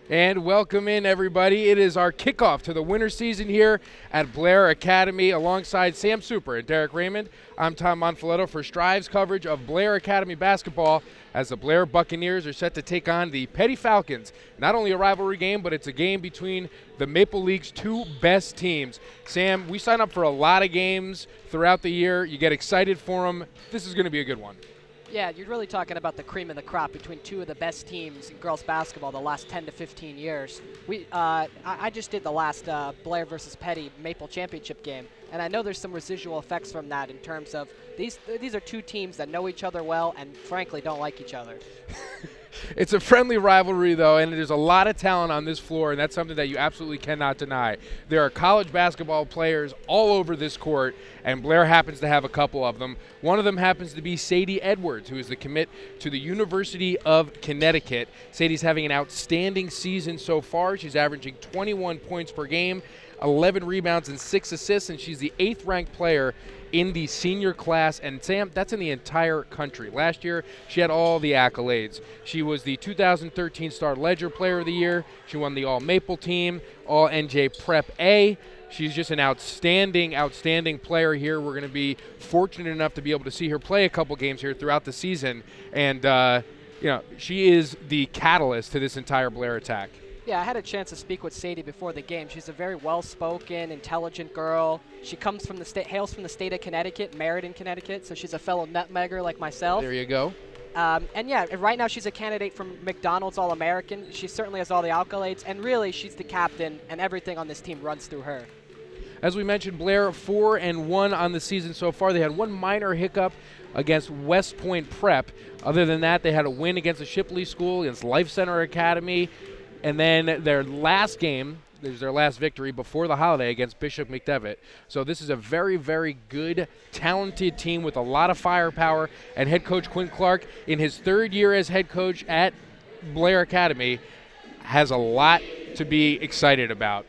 And welcome in, everybody. It is our kickoff to the winter season here at Blair Academy alongside Sam Super and Derek Raymond. I'm Tom Monfiletto for Strive's coverage of Blair Academy basketball as the Blair Buccaneers are set to take on the Peddie Falcons. Not only a rivalry game, but it's a game between the Maple League's two best teams. Sam, we sign up for a lot of games throughout the year. You get excited for them. This is going to be a good one. Yeah, you're really talking about the cream of the crop between two of the best teams in girls basketball the last 10 to 15 years. I just did the last Blair versus Peddie Maple championship game, and I know there's some residual effects from that in terms of these are two teams that know each other well and frankly don't like each other. It's a friendly rivalry, though, and there's a lot of talent on this floor, and that's something that you absolutely cannot deny. There are college basketball players all over this court, and Blair happens to have a couple of them. One of them happens to be Sadie Edwards, who is the commit to the University of Connecticut. Sadie's having an outstanding season so far. She's averaging 21 points per game, 11 rebounds, and 6 assists, and she's the 8th-ranked player in the senior class, and Sam, that's in the entire country. Last year, she had all the accolades. She was the 2013 Star Ledger Player of the Year. She won the All-Maple team, All-NJ Prep A. She's just an outstanding player here. We're going to be fortunate enough to be able to see her play a couple games here throughout the season, and she is the catalyst to this entire Blair attack. Yeah, I had a chance to speak with Sadie before the game. She's a very well-spoken, intelligent girl. She hails from the state of Connecticut, Meriden, Connecticut, so she's a fellow nutmegger like myself. There you go. And yeah, right now she's a candidate for McDonald's All-American. She certainly has all the accolades, and really she's the captain, and everything on this team runs through her. As we mentioned, Blair 4-1 on the season so far. They had one minor hiccup against West Point Prep. Other than that, they had a win against the Shipley School, against Life Center Academy. And then their last game, there's their last victory before the holiday against Bishop McDevitt. So this is a very, very good, talented team with a lot of firepower. And head coach Quinn Clark, in his 3rd year as head coach at Blair Academy, has a lot to be excited about.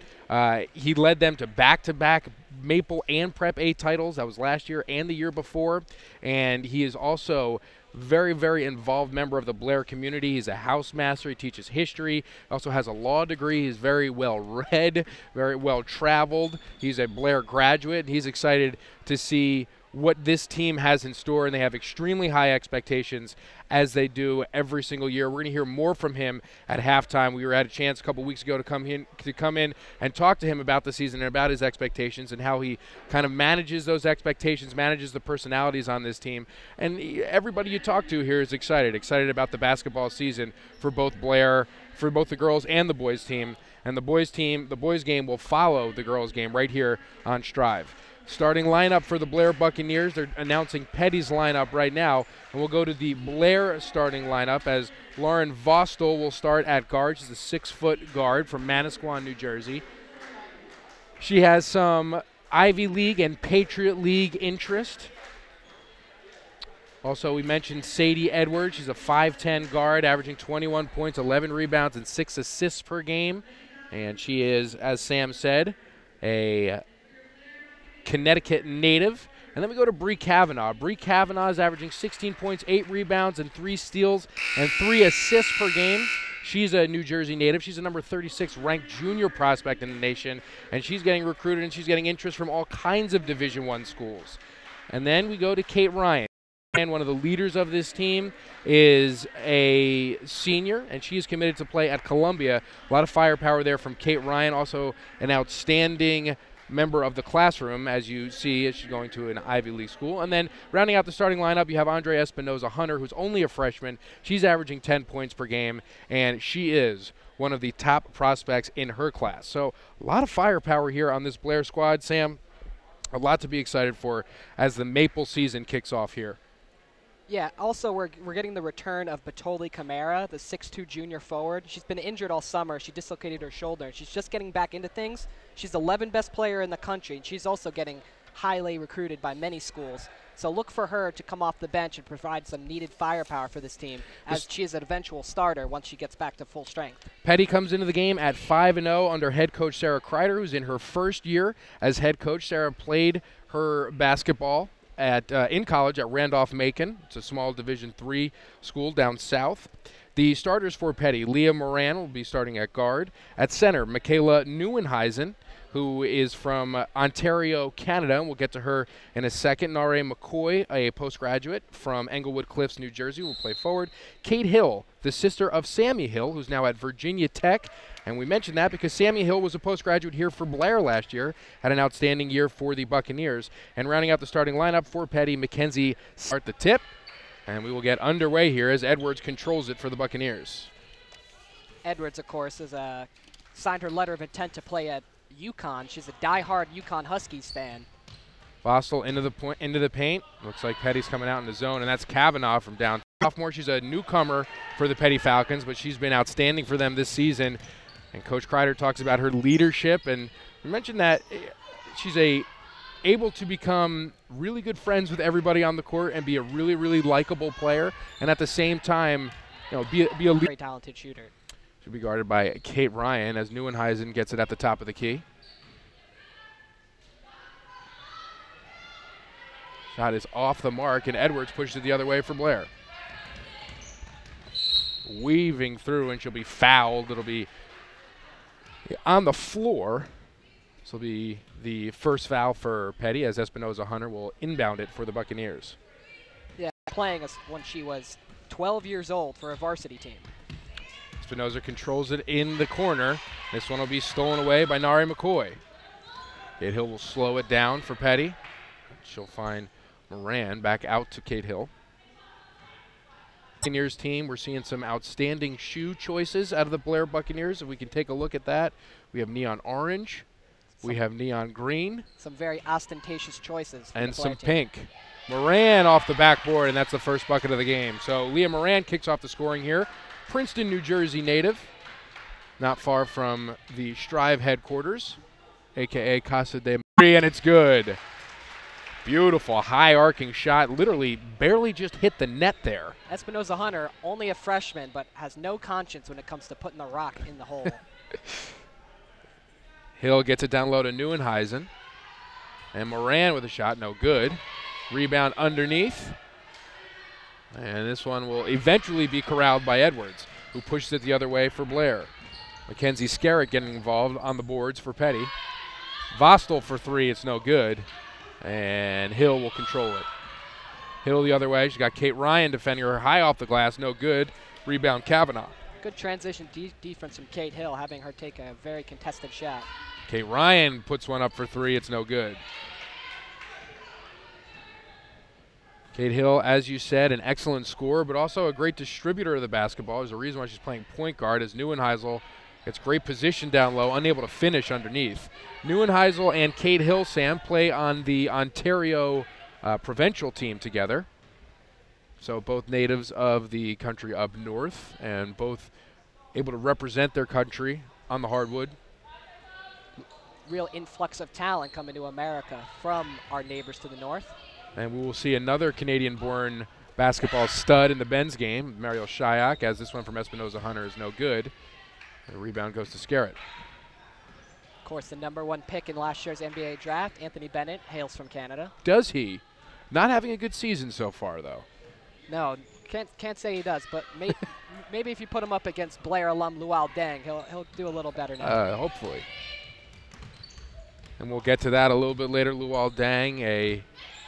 He led them to back-to-back Maple and Prep A titles. That was last year and the year before. And he is also very, very involved member of the Blair community. He's a housemaster. He teaches history. Also has a law degree. He's very well read, very well traveled. He's a Blair graduate. He's excited to see what this team has in store, and they have extremely high expectations as they do every single year. We're going to hear more from him at halftime. We had a chance a couple weeks ago to come in and talk to him about the season and about his expectations and how he kind of manages those expectations, manages the personalities on this team. And everybody you talk to here is excited about the basketball season for both Blair, for both the girls and the boys team. And the boys game will follow the girls game right here on Strive. Starting lineup for the Blair Buccaneers. They're announcing Peddie's lineup right now. And we'll go to the Blair starting lineup as Lauren Vostel will start at guard. She's a 6-foot guard from Manasquan, New Jersey. She has some Ivy League and Patriot League interest. Also, we mentioned Sadie Edwards. She's a 5'10 guard, averaging 21 points, 11 rebounds, and 6 assists per game. And she is, as Sam said, a Connecticut native. And then we go to Bree Kavanaugh. Bree Kavanaugh is averaging 16 points, 8 rebounds, and 3 steals, and 3 assists per game. She's a New Jersey native. She's a number 36 ranked junior prospect in the nation, and she's getting recruited and she's getting interest from all kinds of Division I schools. And then we go to Kate Ryan. And one of the leaders of this team is a senior, and she is committed to play at Columbia. A lot of firepower there from Kate Ryan, also an outstanding member of the classroom, as you see, as she's going to an Ivy League school. And then rounding out the starting lineup, you have Andre Espinoza-Hunter, who's only a freshman. She's averaging 10 points per game, and she is one of the top prospects in her class. So a lot of firepower here on this Blair squad. Sam, a lot to be excited for as the Maple season kicks off here. Yeah, also we're getting the return of Batoli Camara, the 6'2 junior forward. She's been injured all summer. She dislocated her shoulder. She's just getting back into things. She's the 11th best player in the country, and she's also getting highly recruited by many schools. So look for her to come off the bench and provide some needed firepower for this team, as she is an eventual starter once she gets back to full strength. Peddie comes into the game at 5-0 under head coach Sarah Kreider, who's in her 1st year as head coach. Sarah played her basketball in college at Randolph-Macon. It's a small Division III school down south. The starters for Peddie: Leah Moran will be starting at guard. At center, Michaela Neuenheisen, who is from Ontario, Canada, and we'll get to her in a second. Nare McCoy, a postgraduate from Englewood Cliffs, New Jersey, will play forward. Kate Hill, the sister of Sammy Hill, who's now at Virginia Tech. And we mentioned that because Sammy Hill was a postgraduate here for Blair last year, had an outstanding year for the Buccaneers. And rounding out the starting lineup for Peddie, Mackenzie start the tip. And we will get underway here as Edwards controls it for the Buccaneers. Edwards, of course, is signed her letter of intent to play at UConn. She's a diehard UConn Huskies fan. Vostel into the paint. Looks like Peddie's coming out in the zone, and that's Kavanaugh from down. Sophomore, she's a newcomer for the Peddie Falcons, but she's been outstanding for them this season. And Coach Kreider talks about her leadership, and we mentioned that she's able to become really good friends with everybody on the court and be a really, really likable player, and at the same time, be a very talented shooter. She'll be guarded by Kate Ryan as Neuenheisen gets it at the top of the key. Shot is off the mark, and Edwards pushes it the other way for Blair. Weaving through, and she'll be fouled. It'll be on the floor. This will be the first foul for Peddie as Espinoza Hunter will inbound it for the Buccaneers. Yeah, playing when she was 12 years old for a varsity team. Espinoza controls it in the corner. This one will be stolen away by Nari McCoy. Kate Hill will slow it down for Peddie. She'll find Moran back out to Kate Hill. Buccaneers team, we're seeing some outstanding shoe choices out of the Blair Buccaneers. If we can take a look at that, we have neon orange, we have neon green. Some very ostentatious choices. And some pink. Moran off the backboard, and that's the first bucket of the game. So Leah Moran kicks off the scoring here. Princeton, New Jersey native, not far from the Strive headquarters, a.k.a. Casa de Maria, and it's good. Beautiful high arcing shot, literally barely just hit the net there. Espinoza Hunter, only a freshman, but has no conscience when it comes to putting the rock in the hole. Hill gets it down low to Neuenheisen. And Moran with a shot, no good. Rebound underneath. And this one will eventually be corralled by Edwards, who pushes it the other way for Blair. Mackenzie Scarrett getting involved on the boards for Peddie. Vostel for three, it's no good. And Hill will control it. Hill the other way. She's got Kate Ryan defending her high off the glass. No good. Rebound Kavanaugh. Good transition defense from Kate Hill, having her take a very contested shot. Kate Ryan puts one up for three. It's no good. Kate Hill, as you said, an excellent scorer, but also a great distributor of the basketball. There's a reason why she's playing point guard, as Neuenheisel gets great position down low, unable to finish underneath. Neuenheisel and Kate Hill, Sam, play on the Ontario provincial team together. So both natives of the country up north and both able to represent their country on the hardwood. Real influx of talent coming to America from our neighbors to the north. And we will see another Canadian-born basketball stud in the men's game, Mariel Shayak, as this one from Espinoza Hunter is no good. The rebound goes to Scarrett. Of course, the #1 pick in last year's NBA draft, Anthony Bennett, hails from Canada. Does he? Not having a good season so far, though. No, can't say he does, but maybe if you put him up against Blair alum Luol Deng, he'll do a little better now. Hopefully. And we'll get to that a little bit later. Luol Deng, a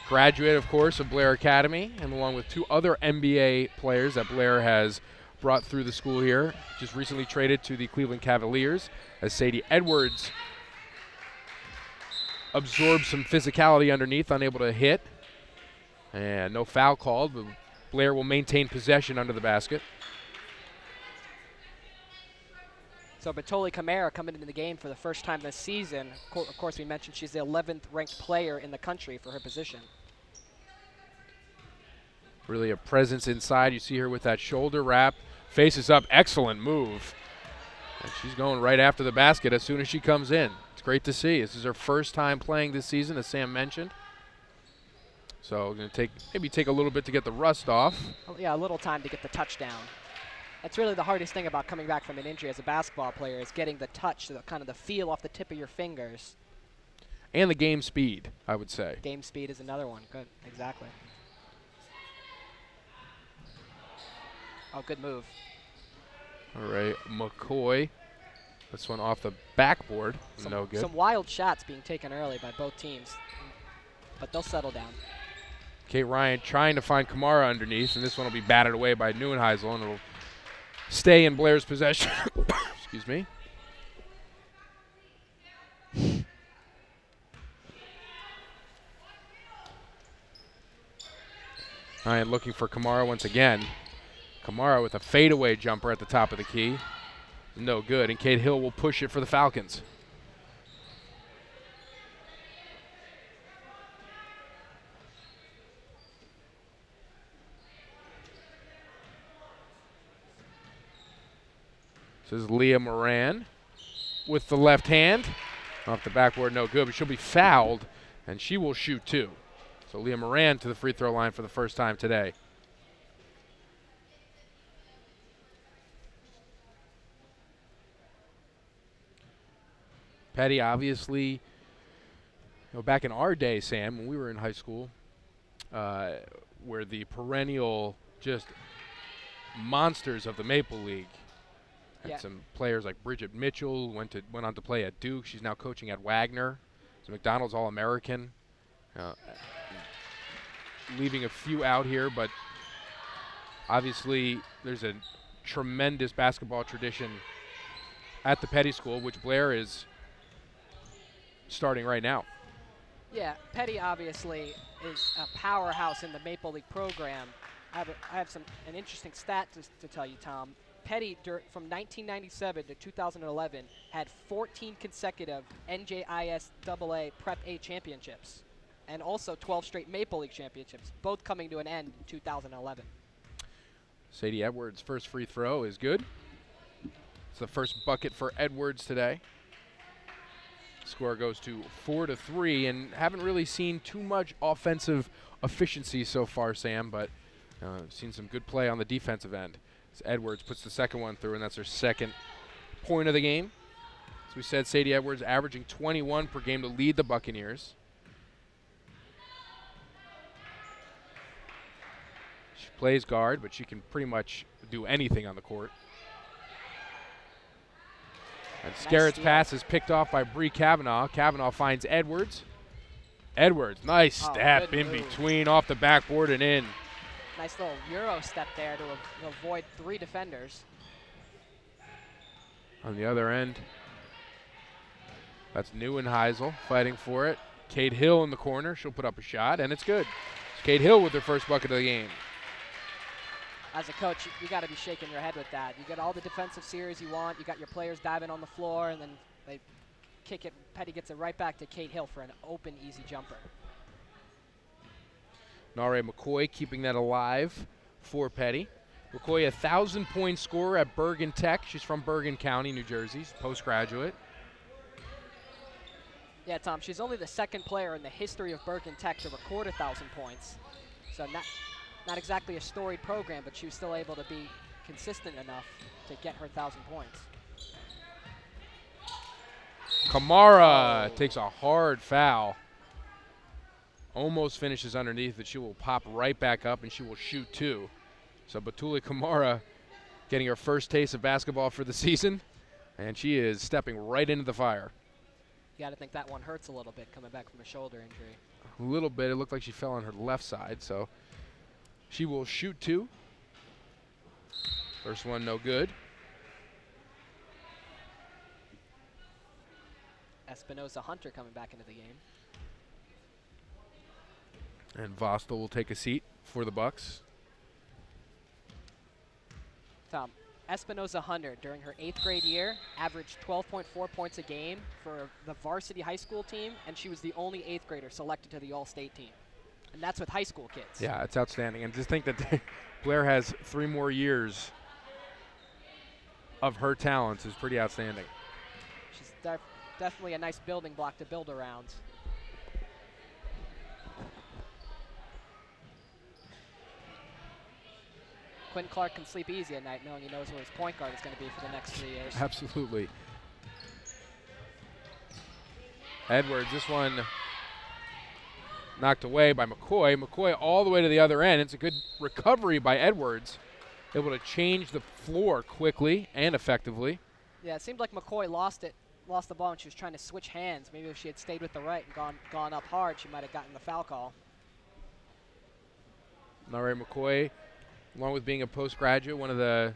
graduate, of course, of Blair Academy, and along with two other NBA players that Blair has brought through the school here, just recently traded to the Cleveland Cavaliers, as Sadie Edwards absorbed some physicality underneath, unable to hit. And no foul called, but Blair will maintain possession under the basket. So Batoli Camara coming into the game for the first time this season. Of course, we mentioned she's the 11th ranked player in the country for her position. Really a presence inside. You see her with that shoulder wrap. Faces up, excellent move. And she's going right after the basket as soon as she comes in. It's great to see. This is her first time playing this season, as Sam mentioned. So going to maybe take a little bit to get the rust off. Yeah, a little time to get the touchdown. That's really the hardest thing about coming back from an injury as a basketball player, is getting the touch, the kind of the feel off the tip of your fingers. And the game speed, I would say. Game speed is another one. Good, exactly. Oh, good move. All right, McCoy. This one off the backboard. No good. Some wild shots being taken early by both teams, but they'll settle down. Kate Ryan trying to find Kamara underneath, and this one will be batted away by Neuenheisel, and it'll stay in Blair's possession. Excuse me. Ryan looking for Kamara once again. Kamara with a fadeaway jumper at the top of the key. No good, and Kate Hill will push it for the Falcons. This is Leah Moran with the left hand. Off the backboard, no good, but she'll be fouled, and she will shoot two. So Leah Moran to the free throw line for the first time today. Peddie, obviously, back in our day, Sam, when we were in high school, were the perennial just monsters of the Maple League. Had some players like Bridget Mitchell went on to play at Duke. She's now coaching at Wagner. She's a McDonald's All-American. Leaving a few out here, but obviously there's a tremendous basketball tradition at the Peddie School, which Blair is starting right now. Yeah, Peddie obviously is a powerhouse in the Maple League program. I have an interesting stat to tell you, Tom. Peddie, from 1997 to 2011, had 14 consecutive NJISAA Prep A championships, and also 12 straight Maple League championships, both coming to an end in 2011. Sadie Edwards' first free throw is good. It's the first bucket for Edwards today. Score goes to 4-3, and haven't really seen too much offensive efficiency so far, Sam, but seen some good play on the defensive end. As Edwards puts the second one through, and that's her second point of the game. As we said, Sadie Edwards averaging 21 per game to lead the Buccaneers. She plays guard, but she can pretty much do anything on the court. And Scarrett's pass is picked off by Bree Kavanaugh. Kavanaugh finds Edwards. Edwards, nice step in between, off the backboard and in. Nice little Euro step there to avoid three defenders. On the other end, that's Neuenheisel fighting for it. Kate Hill in the corner. She'll put up a shot, and it's good. It's Kate Hill with her first bucket of the game. As a coach, you got to be shaking your head with that. You got all the defensive series you want. You got your players diving on the floor, and then they kick it. Peddie gets it right back to Kate Hill for an open, easy jumper. Nare McCoy keeping that alive for Peddie. McCoy, a 1,000-point scorer at Bergen Tech. She's from Bergen County, New Jersey, postgraduate. Yeah, Tom, she's only the second player in the history of Bergen Tech to record 1,000 points. So not exactly a storied program, but she was still able to be consistent enough to get her 1,000 points. Kamara takes a hard foul. Almost finishes underneath, but she will pop right back up, and she will shoot two. So Batuli Kamara getting her first taste of basketball for the season, and she is stepping right into the fire. You got to think that one hurts a little bit coming back from a shoulder injury. A little bit. It looked like she fell on her left side, so she will shoot two. First one, no good. Espinosa Hunter coming back into the game. And Vostel will take a seat for the Bucks. Tom, Espinosa Hunter, during her 8th grade year, averaged 12.4 points a game for the varsity high school team, and she was the only 8th grader selected to the All-State team. And that's with high school kids. Yeah, it's outstanding. And just think that Blair has 3 more years of her talents is pretty outstanding. She's definitely a nice building block to build around. Quinn Clark can sleep easy at night knowing he knows where his point guard is going to be for the next 3 years. Absolutely. Edwards, this one knocked away by McCoy. McCoy all the way to the other end. It's a good recovery by Edwards. able to change the floor quickly and effectively. Yeah, it seemed like McCoy lost the ball when she was trying to switch hands. Maybe if she had stayed with the right and gone up hard, she might have gotten the foul call. All right, McCoy, along with being a postgraduate, one of the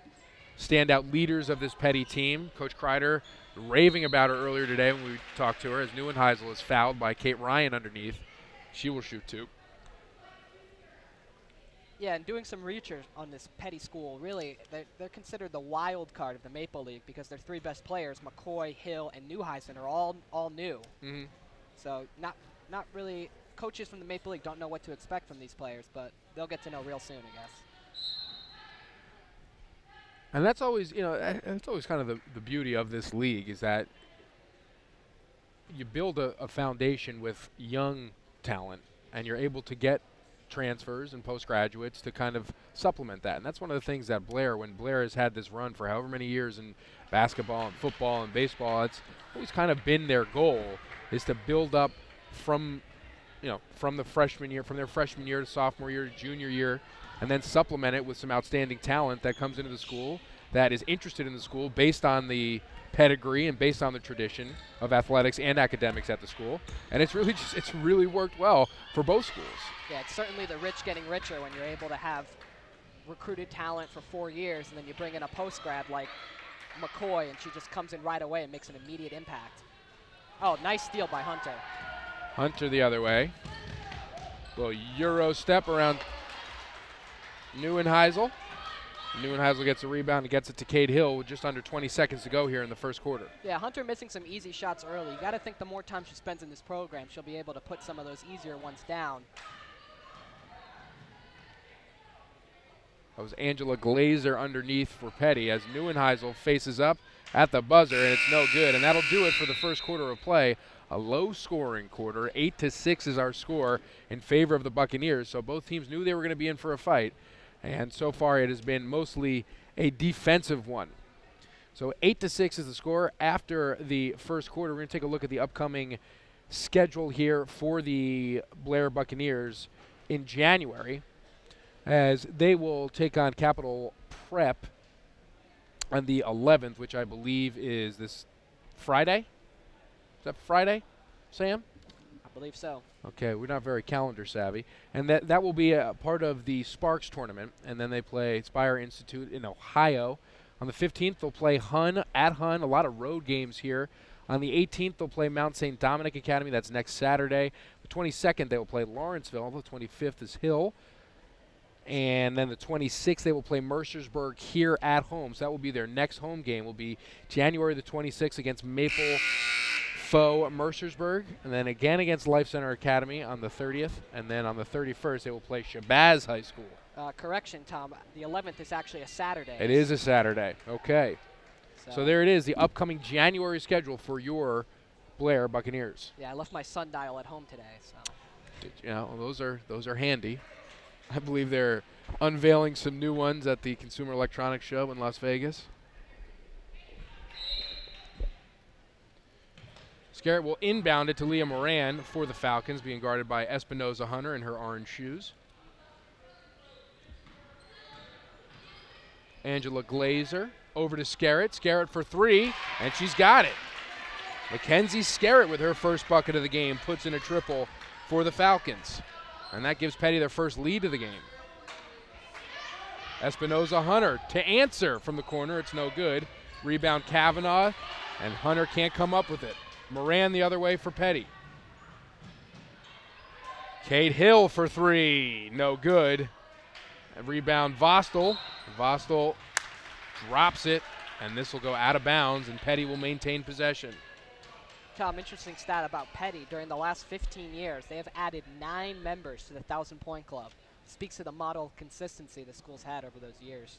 standout leaders of this Peddie team. Coach Kreider raving about her earlier today when we talked to her, as Neuenheisel is fouled by Kate Ryan underneath. She will shoot 2. Yeah, and doing some research on this Peddie school, really, they're considered the wild card of the Maple League because their 3 best players, McCoy, Hill, and Neuheisen, are all new. Mm-hmm. So not really. Coaches from the Maple League don't know what to expect from these players, but they'll get to know real soon, I guess. And that's always, that's always kind of the beauty of this league, is that you build a foundation with young talent, and you're able to get transfers and postgraduates to kind of supplement that. And that's one of the things that when Blair has had this run for however many years in basketball and football and baseball, it's always kind of been their goal, is to build up from their freshman year to sophomore year to junior year, and then supplement it with some outstanding talent that comes into the school that is interested in the school based on the pedigree and based on the tradition of athletics and academics at the school. And it's really worked well for both schools. Yeah, it's certainly the rich getting richer when you're able to have recruited talent for 4 years, and then you bring in a post-grad like McCoy, and she just comes in right away and makes an immediate impact. Oh, nice steal by Hunter. Hunter the other way. Little Euro step around Neuenheisel. Neuenheisel gets a rebound and gets it to Cade Hill with just under 20 seconds to go here in the first quarter. Yeah, Hunter missing some easy shots early. You got to think the more time she spends in this program, she'll be able to put some of those easier ones down. That was Angela Glazer underneath for Peddie as Neuenheisel faces up at the buzzer, and it's no good. And that'll do it for the first quarter of play. A low-scoring quarter. 8-6 is our score in favor of the Buccaneers. So both teams knew they were going to be in for a fight. And so far it has been mostly a defensive one. So 8-6 is the score after the first quarter. We're going to take a look at the upcoming schedule here for the Blair Buccaneers in January, as they will take on Capital Prep on the 11th, which I believe is this Friday. Is that Friday, Sam? I believe so. Okay, we're not very calendar savvy. And that will be a part of the Sparks tournament. And then they play Spire Institute in Ohio. On the 15th, they'll play Hun at Hun. A lot of road games here. On the 18th, they'll play Mount St. Dominic Academy. That's next Saturday. The 22nd, they will play Lawrenceville. The 25th is Hill. And then the 26th, they will play Mercersburg here at home. So that will be their next home game. Will be January the 26th against MAPL foe Mercersburg, and then again against Life Center Academy on the 30th, and then on the 31st they will play Shabazz High School. Correction, Tom. The 11th is actually a Saturday. It is a Saturday. Okay. So there it is, the upcoming January schedule for your Blair Buccaneers. Yeah, I left my sundial at home today, so. You know, those are handy. I believe they're unveiling some new ones at the Consumer Electronics Show in Las Vegas. Garrett will inbound it to Leah Moran for the Falcons, being guarded by Espinoza Hunter in her orange shoes. Angela Glazer over to Scarrett. Scarrett for 3, and she's got it. Mackenzie Scarrett with her first bucket of the game puts in a triple for the Falcons. And that gives Peddie their first lead of the game. Espinoza Hunter to answer from the corner. It's no good. Rebound Kavanaugh, and Hunter can't come up with it. Moran the other way for Peddie. Cade Hill for 3. No good. And rebound Vostel. Vostel drops it, and this will go out of bounds, and Peddie will maintain possession. Tom, interesting stat about Peddie. During the last 15 years, they have added 9 members to the 1,000-point club. Speaks to the model of consistency the school's had over those years.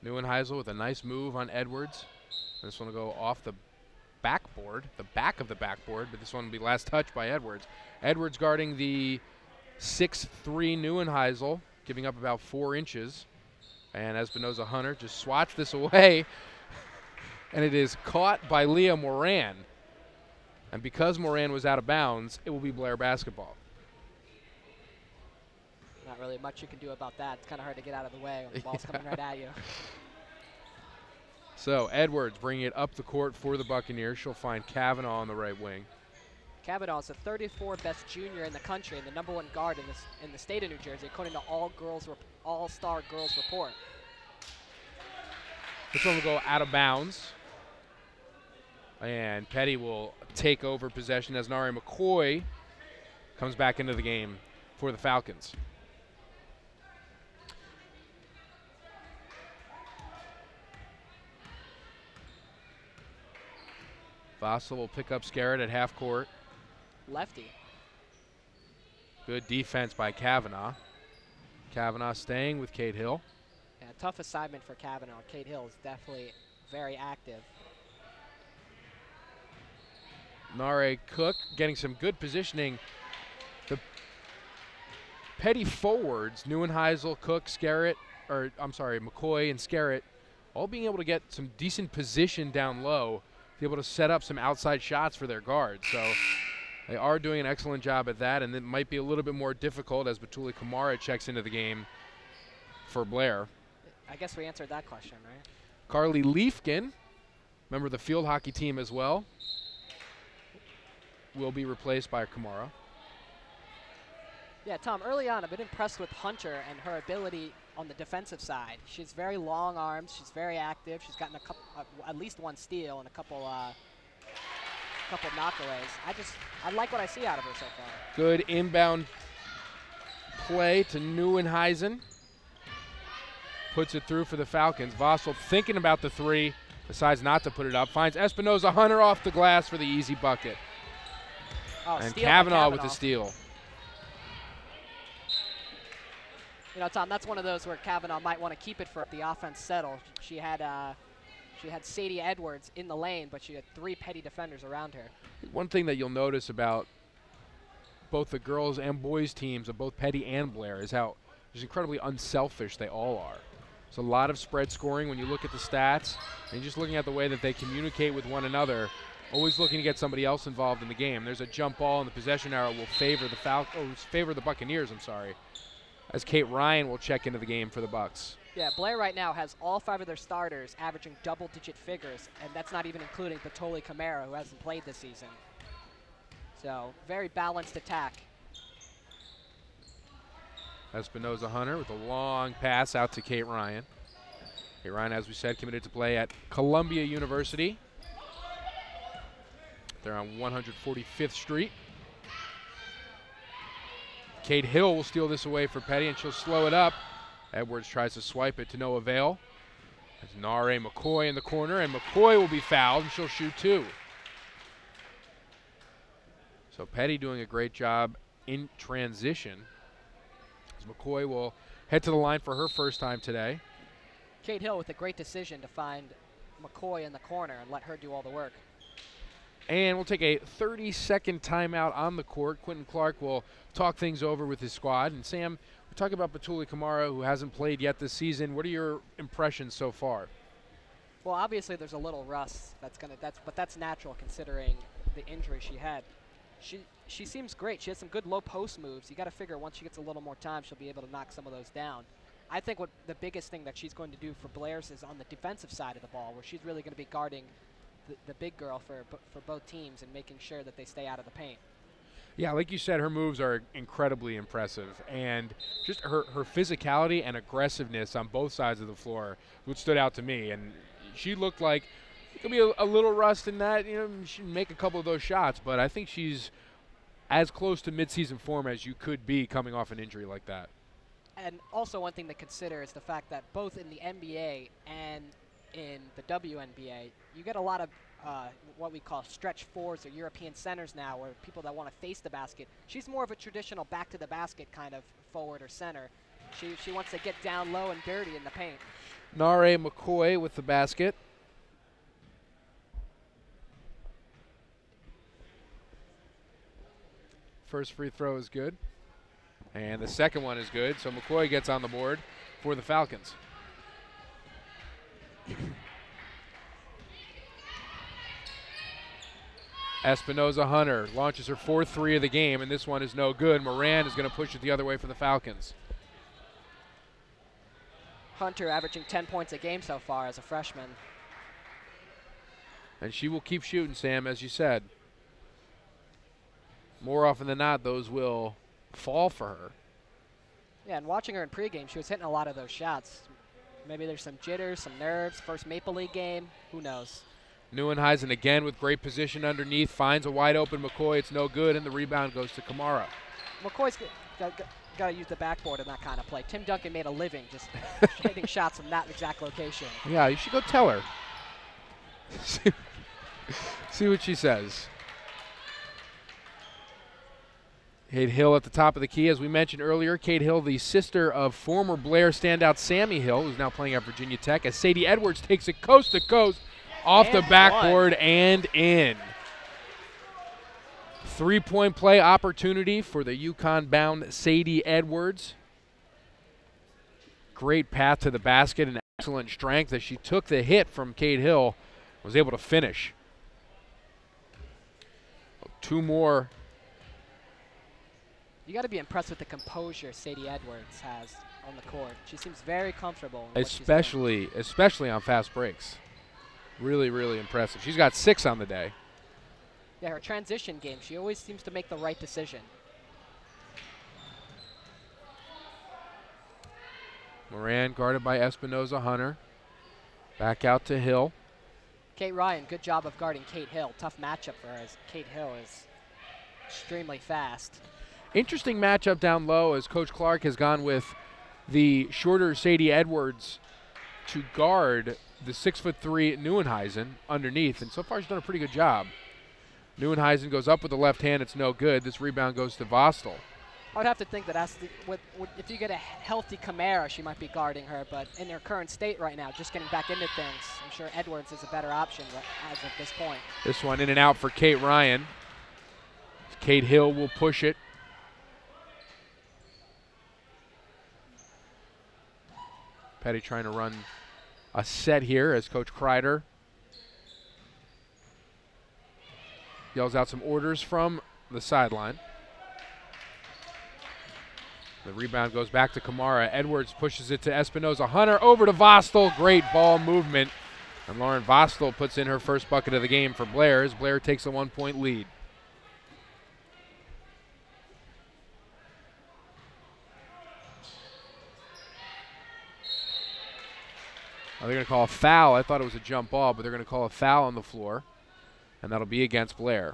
Neuenheisel with a nice move on Edwards. This one will go off the backboard, the back of the backboard, but this one will be last touched by Edwards. Edwards guarding the 6'3" Neuenheisel, giving up about 4 inches. And Espinoza Hunter just swats this away, and it is caught by Leah Moran. And because Moran was out of bounds, it will be Blair basketball. not really much you can do about that. It's kind of hard to get out of the way when the ball's coming right at you. So Edwards bringing it up the court for the Buccaneers. She'll find Kavanaugh on the right wing. Kavanaugh is the 34th best junior in the country and the #1 guard in the state of New Jersey, according to All-Star Girls Report. This one will go out of bounds. And Peddie will take over possession as Nari McCoy comes back into the game for the Falcons. Vossel will pick up Scarrett at half court. Lefty. Good defense by Kavanaugh. Kavanaugh staying with Kate Hill. Yeah, tough assignment for Kavanaugh. Kate Hill is definitely very active. Nare Cook getting some good positioning. The Peddie forwards, Neuenheisel, Cook, Scarrett, or I'm sorry, McCoy and Scarrett, all being able to get some decent position down low, be able to set up some outside shots for their guards. So they are doing an excellent job at that, and it might be a little bit more difficult as Batuli Kamara checks into the game for Blair. I guess we answered that question, right? Carly Leafkin, member of the field hockey team as well, will be replaced by Kamara. Yeah, Tom, early on, I've been impressed with Hunter and her ability on the defensive side. She's very long arms. She's very active. She's gotten at least one steal and a couple knockaways. I like what I see out of her so far. Good inbound play to Neuenheisen. Puts it through for the Falcons. Vossel thinking about the three, decides not to put it up. Finds Espinoza Hunter off the glass for the easy bucket. Oh, and Kavanaugh with the steal. You know, Tom, that's one of those where Kavanaugh might want to keep it for the offense settle. She had Sadie Edwards in the lane, but she had 3 Peddie defenders around her. One thing that you'll notice about both the girls and boys teams of both Peddie and Blair is how just incredibly unselfish they all are. There's a lot of spread scoring when you look at the stats, and just looking at the way that they communicate with one another, always looking to get somebody else involved in the game. There's a jump ball, and the possession arrow will favor the Buccaneers, as Kate Ryan will check into the game for the Bucks. Yeah, Blair right now has all 5 of their starters averaging double-digit figures, and that's not even including Batoli Kamara, who hasn't played this season. So, very balanced attack. Espinoza Hunter with a long pass out to Kate Ryan. Kate Ryan, as we said, committed to play at Columbia University. They're on 145th Street. Kate Hill will steal this away for Peddie, and she'll slow it up. Edwards tries to swipe it to no avail. There's Nare McCoy in the corner, and McCoy will be fouled, and she'll shoot 2. So Peddie doing a great job in transition. As McCoy will head to the line for her first time today. Kate Hill with a great decision to find McCoy in the corner and let her do all the work. And we'll take a 30-second timeout on the court. Quentin Clark will talk things over with his squad. And Sam, we're talking about Batuli Kamara, who hasn't played yet this season. What are your impressions so far? Well, obviously there's a little rust but that's natural considering the injury she had. She seems great. She has some good low post moves. You got to figure once she gets a little more time, she'll be able to knock some of those down. I think what the biggest thing that she's going to do for Blair's is on the defensive side of the ball, where she's really going to be guarding the big girl for both teams and making sure that they stay out of the paint. Yeah, like you said, her moves are incredibly impressive, and just her physicality and aggressiveness on both sides of the floor, what stood out to me. And she looked like it could be a little rust in that. You know, she can make a couple of those shots, but I think she's as close to midseason form as you could be coming off an injury like that. And also one thing to consider is the fact that both in the NBA and in the WNBA, you get a lot of what we call stretch fours or European centers now, or people that want to face the basket. She's more of a traditional back to the basket kind of forward or center. She wants to get down low and dirty in the paint. Nare McCoy with the basket. First free throw is good. And the second one is good, so McCoy gets on the board for the Falcons. Espinoza Hunter launches her 4th 3 of the game, and this one is no good. Moran is going to push it the other way for the Falcons. Hunter averaging 10 points a game so far as a freshman. And she will keep shooting, Sam, as you said. More often than not, those will fall for her. Yeah, and watching her in pregame, she was hitting a lot of those shots. Maybe there's some jitters, some nerves. First Maple League game, who knows? Neuenhuizen again with great position underneath, finds a wide open McCoy. It's no good, and the rebound goes to Kamara. McCoy's got to use the backboard in that kind of play. Tim Duncan made a living just hitting shots from that exact location. Yeah, you should go tell her. See what she says. Kate Hill at the top of the key. As we mentioned earlier, Kate Hill, the sister of former Blair standout Sammy Hill, who's now playing at Virginia Tech, as Sadie Edwards takes it coast to coast off the backboard and in. 3-point play opportunity for the UConn-bound Sadie Edwards. Great path to the basket and excellent strength as she took the hit from Kate Hill, was able to finish. 2 more. You got to be impressed with the composure Sadie Edwards has on the court. She seems very comfortable. Especially on fast breaks. Really, really impressive. She's got 6 on the day. Yeah, her transition game, she always seems to make the right decision. Moran guarded by Espinoza Hunter. Back out to Hill. Kate Ryan, good job of guarding Kate Hill. Tough matchup for her as Kate Hill is extremely fast. Interesting matchup down low as Coach Clark has gone with the shorter Sadie Edwards to guard the 6'3" Neuenhuizen underneath, and so far she's done a pretty good job. Neuenhuizen goes up with the left hand, it's no good. This rebound goes to Vostel. I would have to think that if you get a healthy Kamara, she might be guarding her, but in her current state right now, just getting back into things, I'm sure Edwards is a better option as of this point. This one in and out for Kate Ryan. Kate Hill will push it. Peddie trying to run a set here as Coach Kreider yells out some orders from the sideline. The rebound goes back to Kamara. Edwards pushes it to Espinoza Hunter, over to Vostel. Great ball movement. And Lauren Vostel puts in her first bucket of the game for Blair as Blair takes a 1-point lead. They're going to call a foul. I thought it was a jump ball, but they're going to call a foul on the floor, and that'll be against Blair.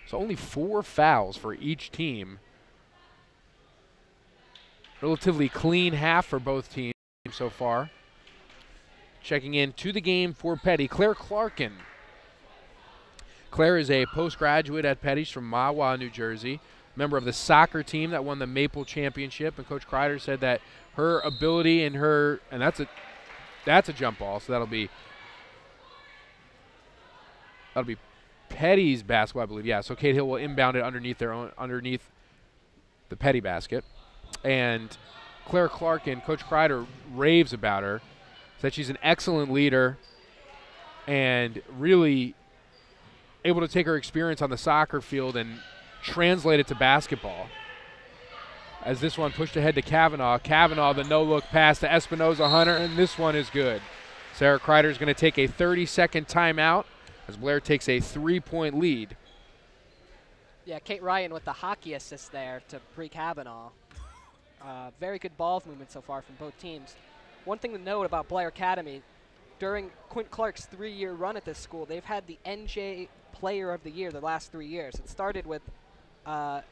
So only 4 fouls for each team. Relatively clean half for both teams so far. Checking in to the game for Peddie, Claire Clarkin. Claire is a postgraduate at Peddie. She's from Mahwah, New Jersey. Member of the soccer team that won the MAPL championship, and Coach Kreider said that her ability and that's a jump ball, so that'll be Peddie's basketball, I believe. Yeah, so Kate Hill will inbound it underneath the Peddie basket. And Claire Clarkin, Coach Kreider raves about her, said she's an excellent leader and really able to take her experience on the soccer field and translate it to basketball. As this one pushed ahead to Kavanaugh. Kavanaugh, the no-look pass to Espinoza Hunter, and this one is good. Sarah Kreider is going to take a 30-second timeout as Blair takes a 3-point lead. Yeah, Kate Ryan with the hockey assist there to Bree Kavanaugh. Very good ball movement so far from both teams. One thing to note about Blair Academy, during Quint Clark's 3-year run at this school, they've had the NJ Player of the Year the last 3 years. It started with Feg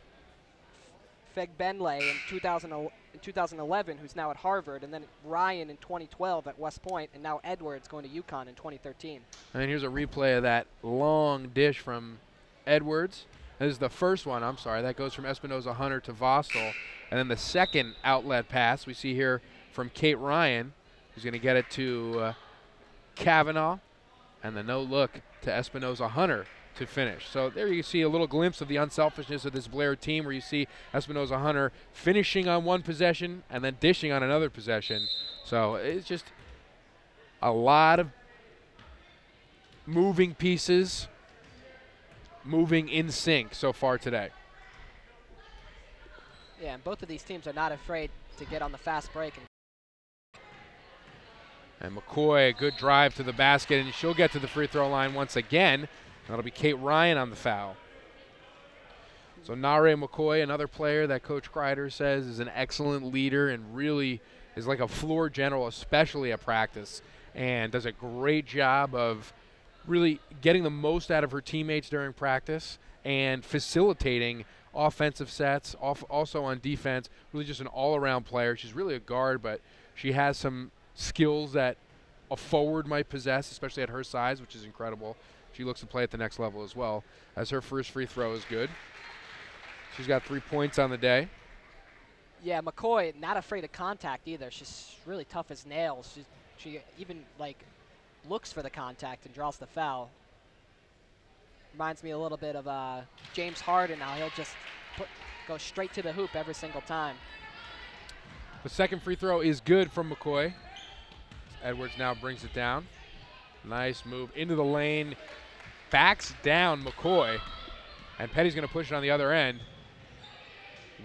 Benley in 2011, who's now at Harvard, and then Ryan in 2012 at West Point, and now Edwards going to UConn in 2013. And here's a replay of that long dish from Edwards. This is the first one, I'm sorry, that goes from Espinoza Hunter to Vostel. And then the second outlet pass we see here from Kate Ryan, who's going to get it to Kavanaugh, and the no-look to Espinoza Hunter to finish. So there you see a little glimpse of the unselfishness of this Blair team, where you see Espinoza Hunter finishing on one possession and then dishing on another possession. So it's just a lot of moving pieces, moving in sync so far today. Yeah, and both of these teams are not afraid to get on the fast break and And McCoy, a good drive to the basket, and she'll get to the free throw line once again. That'll be Kate Ryan on the foul. So Nare McCoy, another player that Coach Kreider says is an excellent leader and really is like a floor general, especially at practice, and does a great job of really getting the most out of her teammates during practice and facilitating offensive sets, also on defense. Really just an all-around player. She's really a guard, but she has some skills that a forward might possess, especially at her size, which is incredible. She looks to play at the next level as well, as her first free throw is good. She's got 3 points on the day. Yeah, McCoy, not afraid of contact either. She's really tough as nails. She even, like, looks for the contact and draws the foul. Reminds me a little bit of James Harden. Now he'll just go straight to the hoop every single time. The second free throw is good from McCoy. Edwards now brings it down. Nice move into the lane. Backs down McCoy. And Peddie's going to push it on the other end.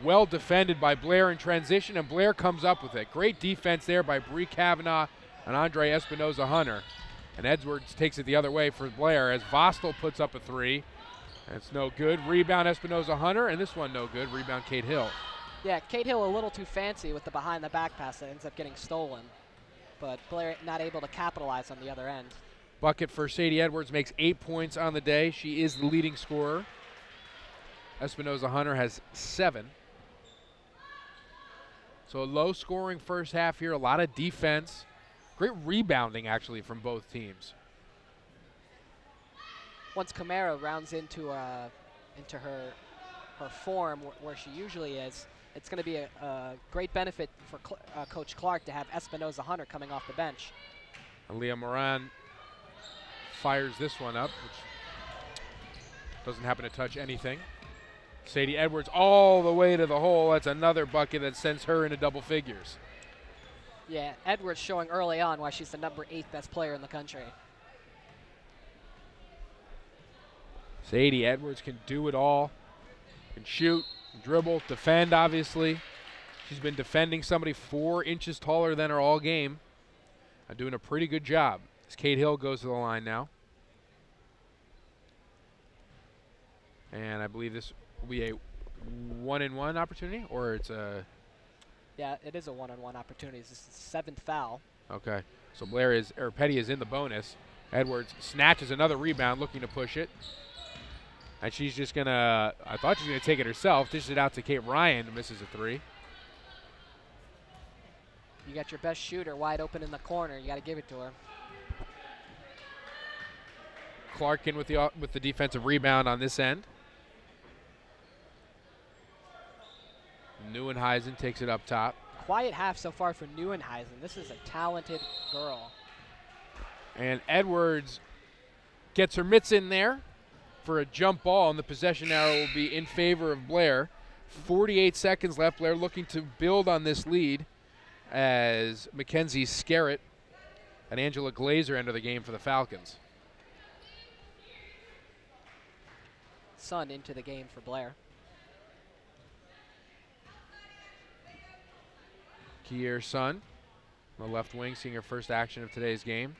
Well defended by Blair in transition, and Blair comes up with it. Great defense there by Bree Kavanaugh and Andre Espinoza-Hunter. And Edwards takes it the other way for Blair as Vostel puts up a three. And it's no good. Rebound Espinoza-Hunter, and this one no good. Rebound Kate Hill. Yeah, Kate Hill a little too fancy with the behind-the-back pass that ends up getting stolen. But Blair not able to capitalize on the other end. Bucket for Sadie Edwards, makes 8 points on the day. She is the leading scorer. Espinoza-Hunter has 7. So a low-scoring first half here, a lot of defense. Great rebounding, actually, from both teams. Once Camara rounds into her form where she usually is, it's going to be a great benefit for Coach Clark to have Espinoza-Hunter coming off the bench. And Leah Moran fires this one up, which doesn't happen to touch anything. Sadie Edwards all the way to the hole. That's another bucket that sends her into double figures. Yeah, Edwards showing early on why she's the number 8 best player in the country. Sadie Edwards can do it all. Can shoot, dribble, defend, obviously. She's been defending somebody 4 inches taller than her all game. Doing a pretty good job. As Kate Hill goes to the line now. And I believe this will be a 1-and-1 opportunity, or it's a... Yeah, it is a 1-on-1 opportunity. This is the 7th foul. Okay, so Peddie is in the bonus. Edwards snatches another rebound, looking to push it. And she's just gonna, I thought she was gonna take it herself, dishes it out to Kate Ryan, misses a 3. You got your best shooter wide open in the corner. You got to give it to her. Clarkin with the defensive rebound on this end. Neuenheisen takes it up top. Quiet half so far for Neuenheisen. This is a talented girl. And Edwards gets her mitts in there for a jump ball, and the possession arrow will be in favor of Blair. 48 seconds left. Blair looking to build on this lead as Mackenzie Scarrett and Angela Glazer enter the game for the Falcons. Sun into the game for Blair. Kier Sun, on the left wing, seeing her first action of today's game.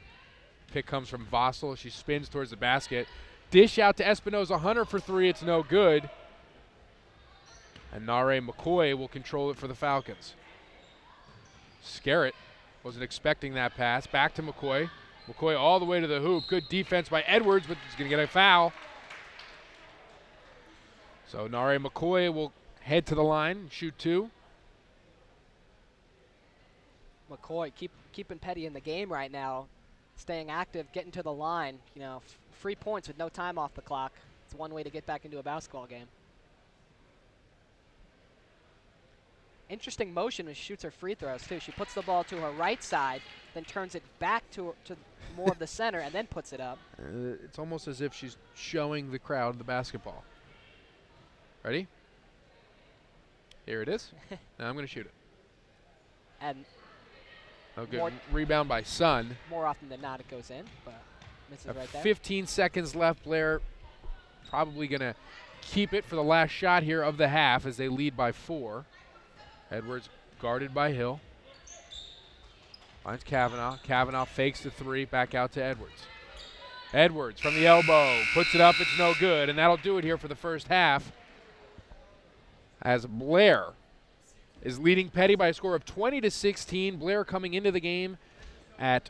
Pick comes from Vostel. She spins towards the basket. Dish out to Espinoza-Hunter for 3. It's no good. And Nare McCoy will control it for the Falcons. Scarrett wasn't expecting that pass. Back to McCoy. McCoy all the way to the hoop. Good defense by Edwards, but he's going to get a foul. So Nare McCoy will head to the line and shoot 2. McCoy keeping Peddie in the game right now, staying active, getting to the line. You know, free points with no time off the clock. It's one way to get back into a basketball game. Interesting motion when she shoots her free throws, too. She puts the ball to her right side, then turns it back to more of the center, and then puts it up. It's almost as if she's showing the crowd the basketball. Ready? Here it is. Now I'm going to shoot it. And no good. Rebound by Sun. More often than not, it goes in, but misses right there. 15 seconds left. Blair probably going to keep it for the last shot here of the half as they lead by 4. Edwards guarded by Hill. Finds Kavanaugh. Kavanaugh fakes the three, back out to Edwards. Edwards from the elbow, puts it up, it's no good, and that'll do it here for the first half. As Blair is leading Peddie by a score of 20-16. Blair coming into the game at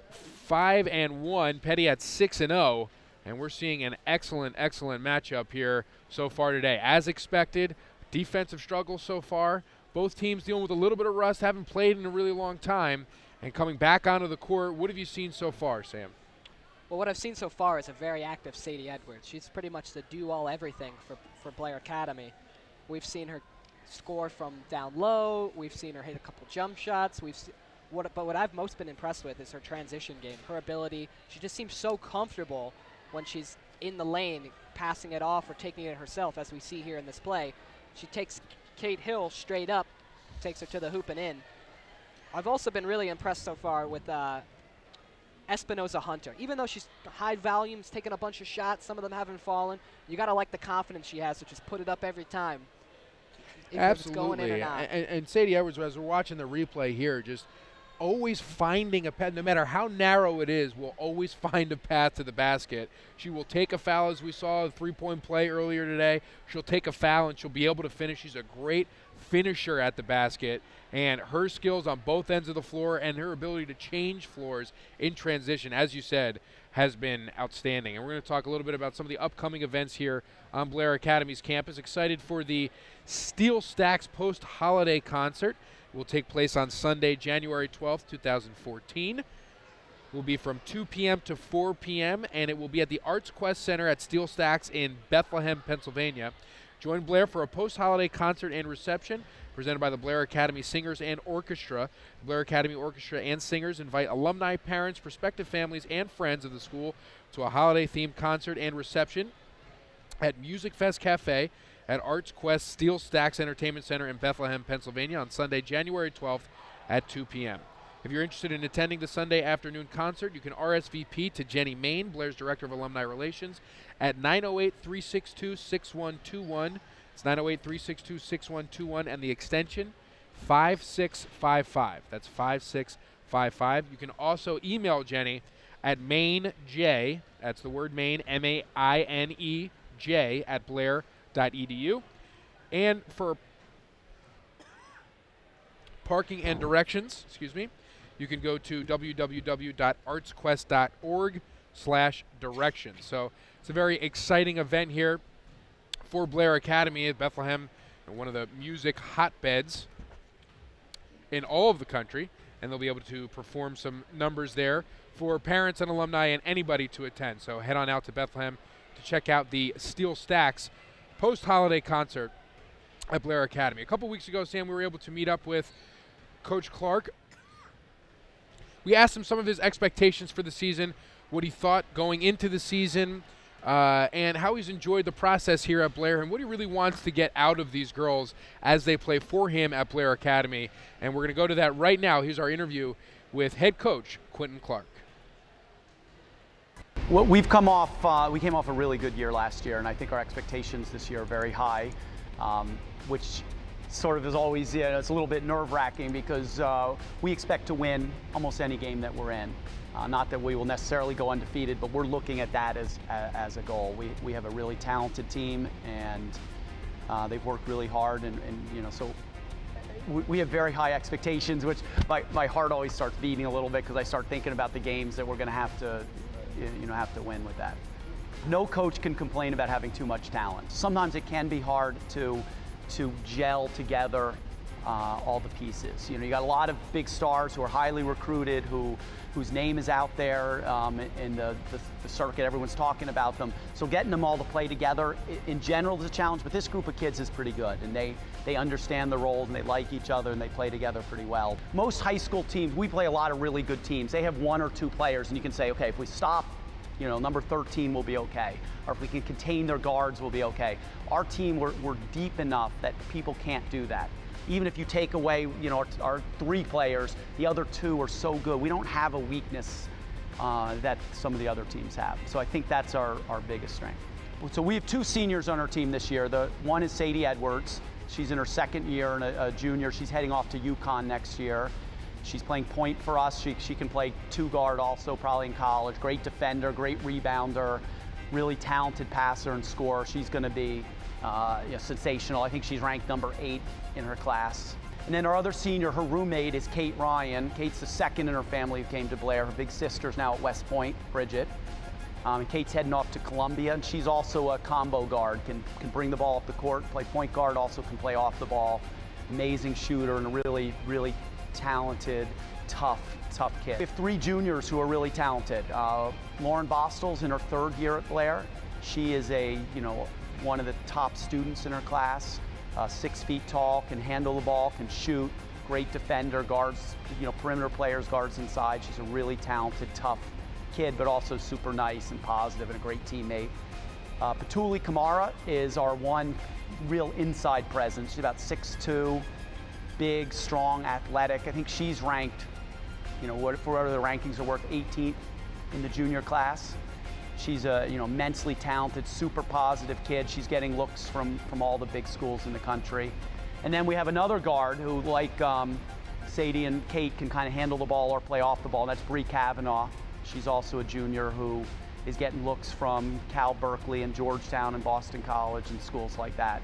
5-1, Peddie at 6-0, and we're seeing an excellent matchup here so far today. As expected, defensive struggles so far. Both teams dealing with a little bit of rust, haven't played in a really long time, and coming back onto the court. What have you seen so far, Sam? Well, what I've seen so far is a very active Sadie Edwards. She's pretty much the do-all-everything for Blair Academy. We've seen her score from down low. We've seen her hit a couple jump shots. But what I've most been impressed with is her transition game, her ability. She just seems so comfortable when she's in the lane, passing it off or taking it herself, as we see here in this play. She takes Kate Hill straight up, takes her to the hoop and in. I've also been really impressed so far with Espinoza Hunter. Even though she's high volumes, taking a bunch of shots, some of them haven't fallen, you got to like the confidence she has to just put it up every time. Absolutely. Going in or not. And Sadie Edwards, as we're watching the replay here, just always finding a path, no matter how narrow it is, will always find a path to the basket. She will take a foul, as we saw a three-point play earlier today. She'll take a foul and she'll be able to finish. She's a great finisher at the basket, and her skills on both ends of the floor and her ability to change floors in transition, as you said, has been outstanding. And we're going to talk a little bit about some of the upcoming events here on Blair Academy's campus. Excited for the Steel Stacks post-holiday concert. It will take place on Sunday, January 12th, 2014. It will be from 2 p.m. to 4 p.m., and it will be at the Arts Quest Center at Steel Stacks in Bethlehem, Pennsylvania. Join Blair for a post-holiday concert and reception presented by the Blair Academy Singers and Orchestra. The Blair Academy Orchestra and Singers invite alumni, parents, prospective families, and friends of the school to a holiday-themed concert and reception at Music Fest Cafe at Arts Quest Steel Stacks Entertainment Center in Bethlehem, Pennsylvania on Sunday, January 12th at 2 p.m. If you're interested in attending the Sunday afternoon concert, you can RSVP to Jenny Main, Blair's Director of Alumni Relations, at 908-362-6121. It's 908-362-6121, and the extension 5655. That's 5655. You can also email Jenny at mainj, that's the word main, M-A-I-N-E-J, at blair.edu. And for parking and directions, you can go to www.artsquest.org/directions. So it's a very exciting event here for Blair Academy at Bethlehem, and one of the music hotbeds in all of the country, and they'll be able to perform some numbers there for parents and alumni and anybody to attend. So head on out to Bethlehem to check out the Steel Stacks post-holiday concert at Blair Academy. A couple weeks ago, Sam, we were able to meet up with Coach Clark. We asked him some of his expectations for the season, what he thought going into the season, and how he's enjoyed the process here at Blair and what he really wants to get out of these girls as they play for him at Blair Academy. And we're going to go to that right now. Here's our interview with head coach Quentin Clark. Well, we came off a really good year last year, and I think our expectations this year are very high, which sort of is always, it's a little bit nerve-wracking because we expect to win almost any game that we're in. Not that we will necessarily go undefeated, but we're looking at that as a goal. We have a really talented team, and they've worked really hard, and so we have very high expectations, which my heart always starts beating a little bit because I start thinking about the games that we're going to have to win with that. No coach can complain about having too much talent. Sometimes it can be hard to gel together all the pieces. You got a lot of big stars who are highly recruited, whose name is out there in the circuit. Everyone's talking about them. So getting them all to play together, in general, is a challenge, but this group of kids is pretty good, and they understand the roles, and they like each other, and they play together pretty well. Most high school teams, we play a lot of really good teams. They have one or two players, and you can say, okay, if we stop, number 13 will be okay. Or if we can contain their guards, we'll be okay. Our team, we're deep enough that people can't do that. Even if you take away, our three players, the other two are so good. We don't have a weakness that some of the other teams have. So I think that's our biggest strength. So we have two seniors on our team this year. The one is Sadie Edwards. She's in her second year and a junior. She's heading off to UConn next year. She's playing point for us. She can play 2 guard also probably in college. Great defender, great rebounder, really talented passer and scorer. She's going to be sensational. I think she's ranked number 8 in her class. And then our other senior, her roommate, is Kate Ryan. Kate's the second in her family who came to Blair. Her big sister's now at West Point, Bridget. And Kate's heading off to Columbia, and she's also a combo guard, can bring the ball up the court, play point guard, also can play off the ball. Amazing shooter and a really, really talented, tough kid. We have 3 juniors who are really talented. Lauren Bostel's in her 3rd year at Blair. She is one of the top students in her class. 6 feet tall, can handle the ball, can shoot, great defender, guards, perimeter players, guards inside. She's a really talented, tough kid, but also super nice and positive and a great teammate. Petuli Kamara is our one real inside presence. She's about 6'2", big, strong, athletic. I think she's ranked, whatever the rankings are worth, 18th in the junior class. She's a immensely talented, super positive kid. She's getting looks from all the big schools in the country. And then we have another guard who, like Sadie and Kate, can kind of handle the ball or play off the ball. That's Bree Kavanaugh. She's also a junior who is getting looks from Cal Berkeley and Georgetown and Boston College and schools like that.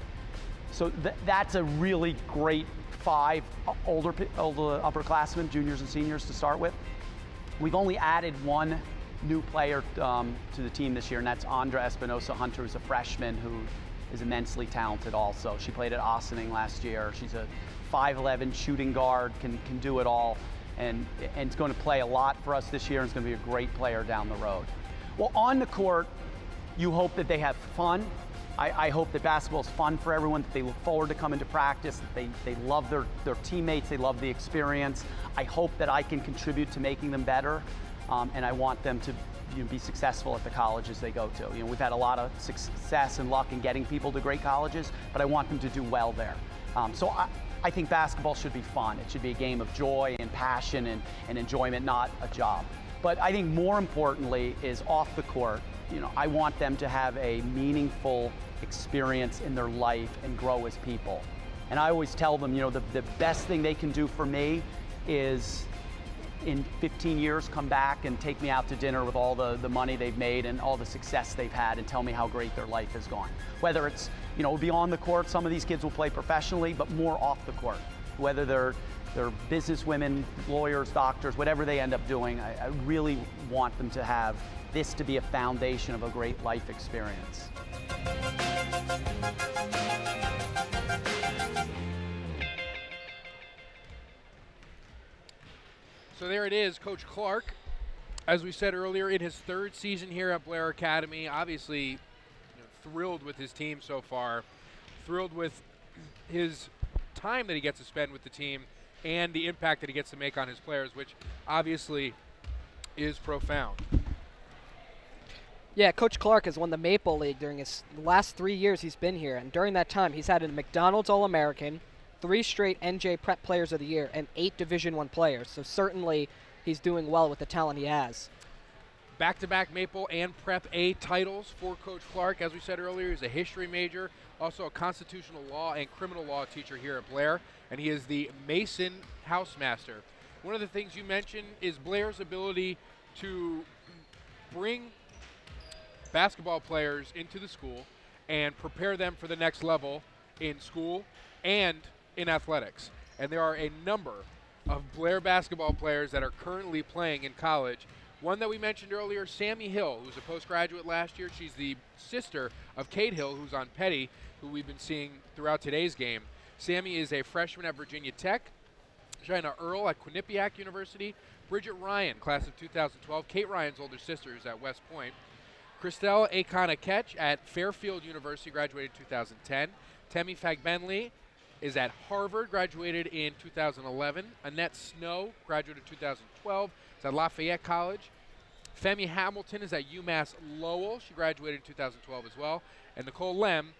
So that's a really great 5 older upperclassmen, juniors and seniors to start with. We've only added 1 new player to the team this year, and that's Andra Espinosa Hunter, who's a freshman who is immensely talented also. She played at Ossining last year. She's a 5'11" shooting guard, can do it all, and it's going to play a lot for us this year, and it's going to be a great player down the road. Well, on the court, you hope that they have fun. I hope that basketball is fun for everyone, that they look forward to coming to practice, that they love their teammates, they love the experience. I hope that I can contribute to making them better. And I want them to be successful at the colleges they go to. We've had a lot of success and luck in getting people to great colleges, but I want them to do well there. So I think basketball should be fun. It should be a game of joy and passion and enjoyment, not a job. But I think more importantly is off the court. I want them to have a meaningful experience in their life and grow as people. And I always tell them, the best thing they can do for me is in 15 years come back and take me out to dinner with all the money they've made and all the success they've had and tell me how great their life has gone. Whether it's, beyond the court, some of these kids will play professionally, but more off the court. Whether they're business women, lawyers, doctors, whatever they end up doing, I really want them to have this to be a foundation of a great life experience. So there it is, Coach Clark, as we said earlier, in his 3rd season here at Blair Academy. Obviously, thrilled with his team so far, thrilled with his time that he gets to spend with the team and the impact that he gets to make on his players, which obviously is profound. Yeah, Coach Clark has won the MAPL League during his last 3 years he's been here, and during that time he's had a McDonald's All-American, 3 straight NJ Prep Players of the Year, and 8 Division I players. So certainly he's doing well with the talent he has. Back-to-back MAPL and Prep A titles for Coach Clark. As we said earlier, he's a history major, also a constitutional law and criminal law teacher here at Blair, and he is the Mason Housemaster. One of the things you mentioned is Blair's ability to bring basketball players into the school and prepare them for the next level in school and in athletics. And there are a number of Blair basketball players that are currently playing in college. One that we mentioned earlier, Sammy Hill, who's a postgraduate last year. She's the sister of Kate Hill, who's on Peddie, who we've been seeing throughout today's game. Sammy is a freshman at Virginia Tech. Shaina Earl at Quinnipiac University. Bridget Ryan, class of 2012. Kate Ryan's older sister is at West Point. Christelle Akana-Ketch at Fairfield University, graduated 2010. Temi Fagbenley is at Harvard, graduated in 2011. Annette Snow, graduated in 2012, is at Lafayette College. Femi Hamilton is at UMass Lowell. She graduated in 2012 as well. And Nicole Lem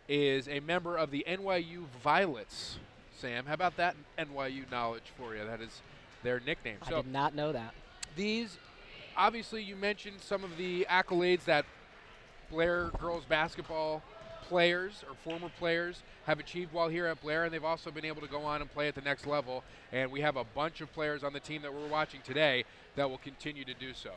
is a member of the NYU Violets. Sam, how about that NYU knowledge for you? That is their nickname. I did not know that. These, obviously you mentioned some of the accolades that Blair girls basketball players or former players have achieved while here at Blair, and they've also been able to go on and play at the next level. And we have a bunch of players on the team that we're watching today that will continue to do so.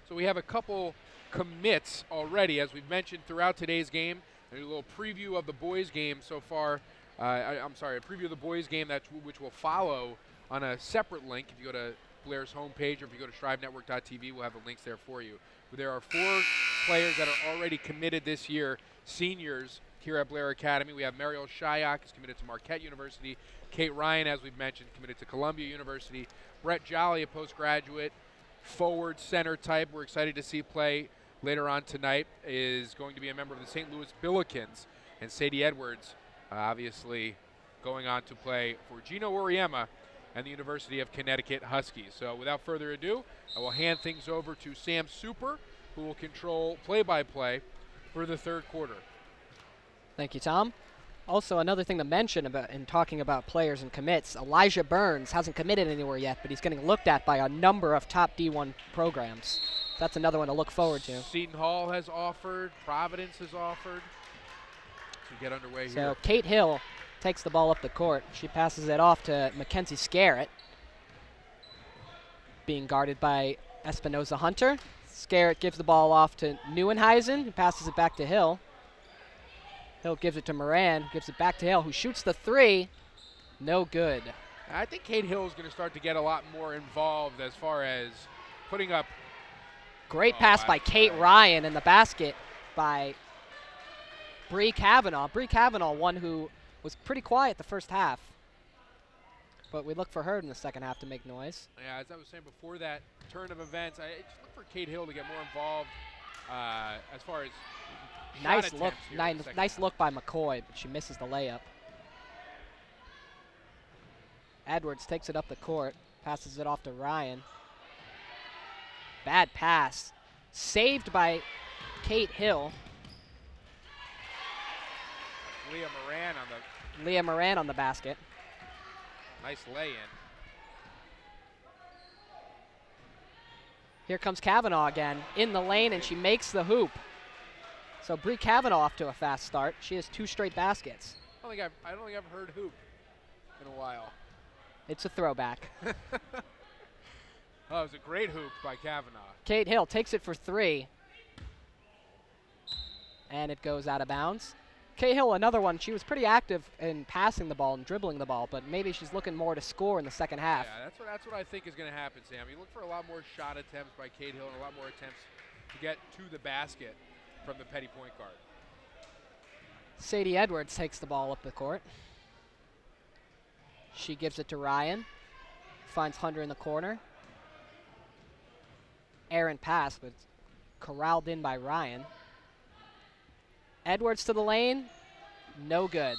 So we have a couple commits already, as we've mentioned throughout today's game. A little preview of the boys' game so far. I'm sorry, a preview of the boys' game which will follow on a separate link. If you go to Blair's homepage or if you go to strivenetwork.tv, we'll have the links there for you. But there are 4 players that are already committed this year, seniors here at Blair Academy. We have Mariel Shyok, who's committed to Marquette University. Kate Ryan, as we've mentioned, committed to Columbia University. Brett Jolly, a postgraduate forward center type we're excited to see play later on tonight, is going to be a member of the St. Louis Billikens. And Sadie Edwards, obviously going on to play for Gino Auriemma and the University of Connecticut Huskies. So without further ado, I will hand things over to Sam Super, who will control play-by-play for the third quarter. Thank you, Tom. Also, another thing to mention about in talking about players and commits, Elijah Burns hasn't committed anywhere yet, but he's getting looked at by a number of top D1 programs. That's another one to look forward to. Seton Hall has offered, Providence has offered. So get underway here. So Kate Hill takes the ball up the court. She passes it off to Mackenzie Scarrett, being guarded by Espinoza Hunter. Scarrett gives the ball off to Neuenheisen, who passes it back to Hill. Hill gives it to Moran, gives it back to Hill, who shoots the 3. No good. I think Kate Hill is going to start to get a lot more involved as far as putting up. Great pass by Kate Ryan, and the basket by Bree Kavanaugh. Bree Kavanaugh, one who was pretty quiet the first half, but we look for her in the second half to make noise. Yeah, as I was saying before that turn of events, I just look for Kate Hill to get more involved as far as nice look, nice look by McCoy, but she misses the layup. Edwards takes it up the court, passes it off to Ryan. Bad pass, saved by Kate Hill. Leah Moran on the basket. Nice lay-in. Here comes Kavanaugh again in the lane, and she makes the hoop. So Bree Kavanaugh off to a fast start. She has 2 straight baskets. I don't think I've heard hoop in a while. It's a throwback. Oh, it was a great hoop by Kavanaugh. Kate Hill takes it for 3. And it goes out of bounds. Kate Hill, another one. She was pretty active in passing the ball and dribbling the ball, but maybe she's looking more to score in the second half. Yeah, that's what I think is going to happen, Sam. You look for a lot more shot attempts by Kate Hill and a lot more attempts to get to the basket from the Peddie point guard. Sadie Edwards takes the ball up the court. She gives it to Ryan. Finds Hunter in the corner. Errant pass, but corralled in by Ryan. Edwards to the lane. No good.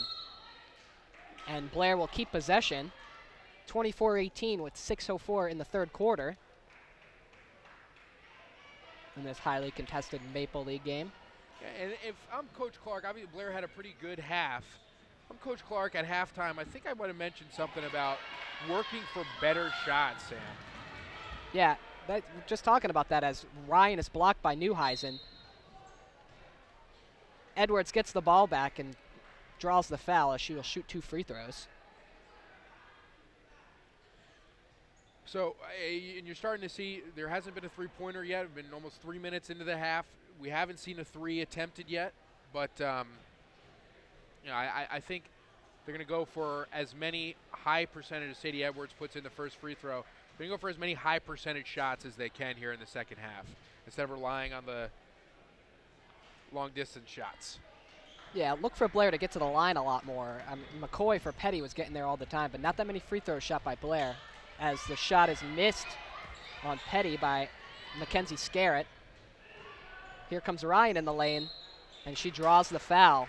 And Blair will keep possession. 24-18 with 6:04 in the third quarter in this highly contested Maple League game. Yeah, and if I'm Coach Clark, obviously Blair had a pretty good half. I'm Coach Clark at halftime. I think I would have mentioned something about working for better shots, Sam. Yeah, just talking about that as Ryan is blocked by Neuheisen. Edwards gets the ball back and draws the foul as she will shoot 2 free throws. So, and you're starting to see there hasn't been a three-pointer yet. We've been almost 3 minutes into the half. We haven't seen a 3 attempted yet, but you know, I think they're going to go for as many high percentage as Sadie Edwards puts in the first free throw. They're going to go for as many high percentage shots as they can here in the second half instead of relying on the long-distance shots. Yeah, look for Blair to get to the line a lot more. McCoy for Peddie was getting there all the time, but not that many free throws shot by Blair, as the shot is missed on Peddie by Mackenzie Scarrett. Here comes Ryan in the lane, and she draws the foul.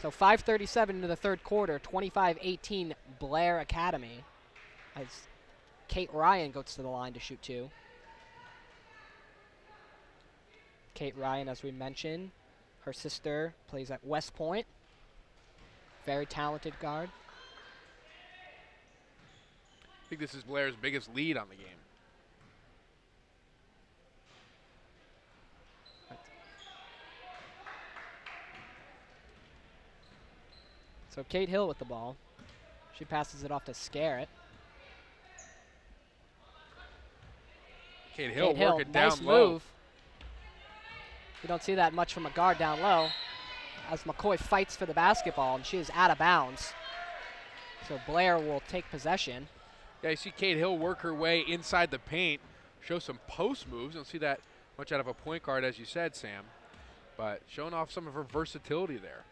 So 5:37 into the third quarter, 25-18 Blair Academy, as Kate Ryan goes to the line to shoot 2. Kate Ryan, as we mentioned, her sister plays at West Point. Very talented guard. I think this is Blair's biggest lead on the game. So Kate Hill with the ball. She passes it off to Scarrett. Kate Hill working nice down low. move. You don't see that much from a guard down low as McCoy fights for the basketball, and she is out of bounds. So Blair will take possession. Yeah, you see Kate Hill work her way inside the paint, show some post moves. You don't see that much out of a point guard, as you said, Sam, but showing off some of her versatility there.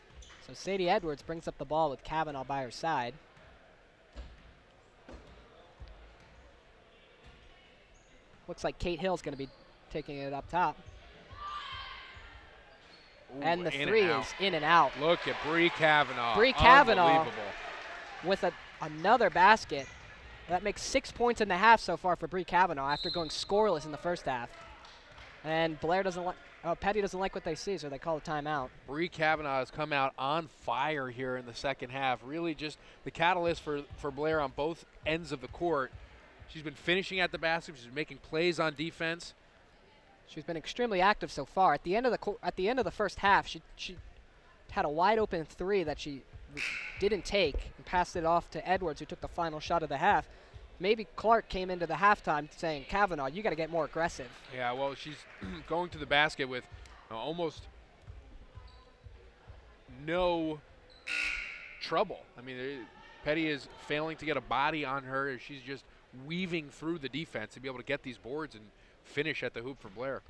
So Sadie Edwards brings up the ball with Kavanaugh by her side. Looks like Kate Hill's going to be taking it up top. Ooh, and the three is in and out. Look at Bree Kavanaugh. Bree Kavanaugh Unbelievable. with another basket. That makes 6 points in the half so far for Bree Kavanaugh after going scoreless in the first half. And Blair doesn't like, Peddie doesn't like what they see, so they call a timeout. Bree Kavanaugh has come out on fire here in the second half. Really just the catalyst for Blair on both ends of the court. She's been finishing at the basket. She's been making plays on defense. She's been extremely active so far. At the end of the first half, she had a wide open three that she didn't take and passed it off to Edwards, who took the final shot of the half. Maybe Clark came into the halftime saying, Kavanaugh, you got to get more aggressive. Yeah, well, she's going to the basket with almost no trouble. I mean, Peddie is failing to get a body on her as she's just weaving through the defense to be able to get these boards and finish at the hoop for Blair.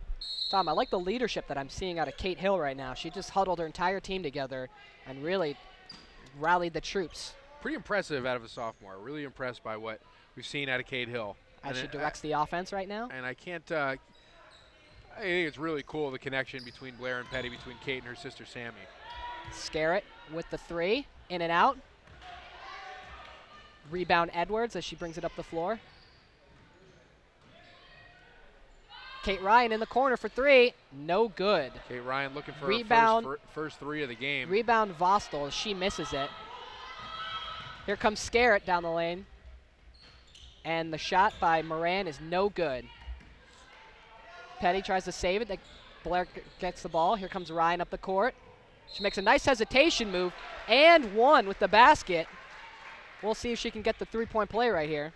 Tom, I like the leadership that I'm seeing out of Kate Hill right now. She just huddled her entire team together and really rallied the troops. Pretty impressive out of a sophomore. Really impressed by what we've seen out of Kate Hill. As she directs the offense right now. And I can't, I think it's really cool, the connection between Blair and Peddie, between Kate and her sister Sammy. Scarrett with the three, in and out. Rebound Edwards as she brings it up the floor. Kate Ryan in the corner for three, no good. Kate Ryan looking for Rebound, her first three of the game. Rebound Vostel, she misses it. Here comes Scarrett down the lane. And the shot by Moran is no good. Peddie tries to save it. Blair gets the ball. Here comes Ryan up the court. She makes a nice hesitation move and one with the basket. We'll see if she can get the three-point play right here.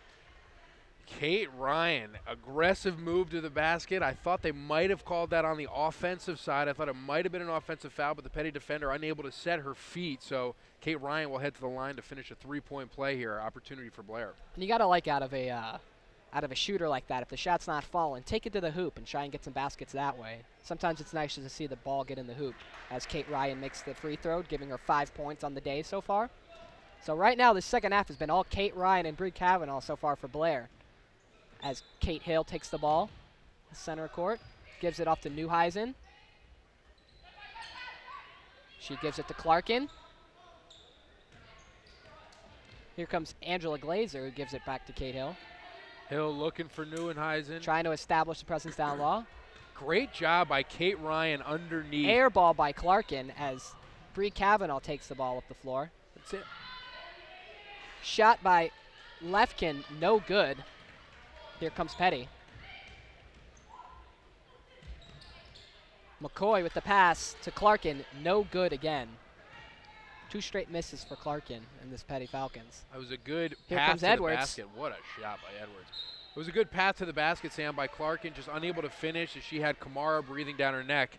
Kate Ryan, aggressive move to the basket. I thought they might have called that on the offensive side. I thought it might have been an offensive foul, but the Peddie defender unable to set her feet. So Kate Ryan will head to the line to finish a three-point play here. Opportunity for Blair. And you got to like out of a shooter like that, if the shot's not falling, take it to the hoop and try and get some baskets that way. Sometimes it's nice to see the ball get in the hoop as Kate Ryan makes the free throw, giving her 5 points on the day so far. So right now, the second half has been all Kate Ryan and Bree Kavanaugh so far for Blair. As Kate Hill takes the ball, the center court, gives it off to Neuheisen. She gives it to Clarkin. Here comes Angela Glazer, who gives it back to Kate Hill. Hill looking for Neuheisen. Trying to establish the presence down low. Great job by Kate Ryan underneath. Air ball by Clarkin as Bree Kavanaugh takes the ball up the floor. That's it. Shot by Lefkin, no good. Here comes Peddie. McCoy with the pass to Clarkin, no good again. 2 straight misses for Clarkin in this Peddie Falcons. That was a good Here pass comes to Edwards. the basket. What a shot by Edwards. It was a good pass to the basket, Sam, by Clarkin, just unable to finish as she had Kamara breathing down her neck.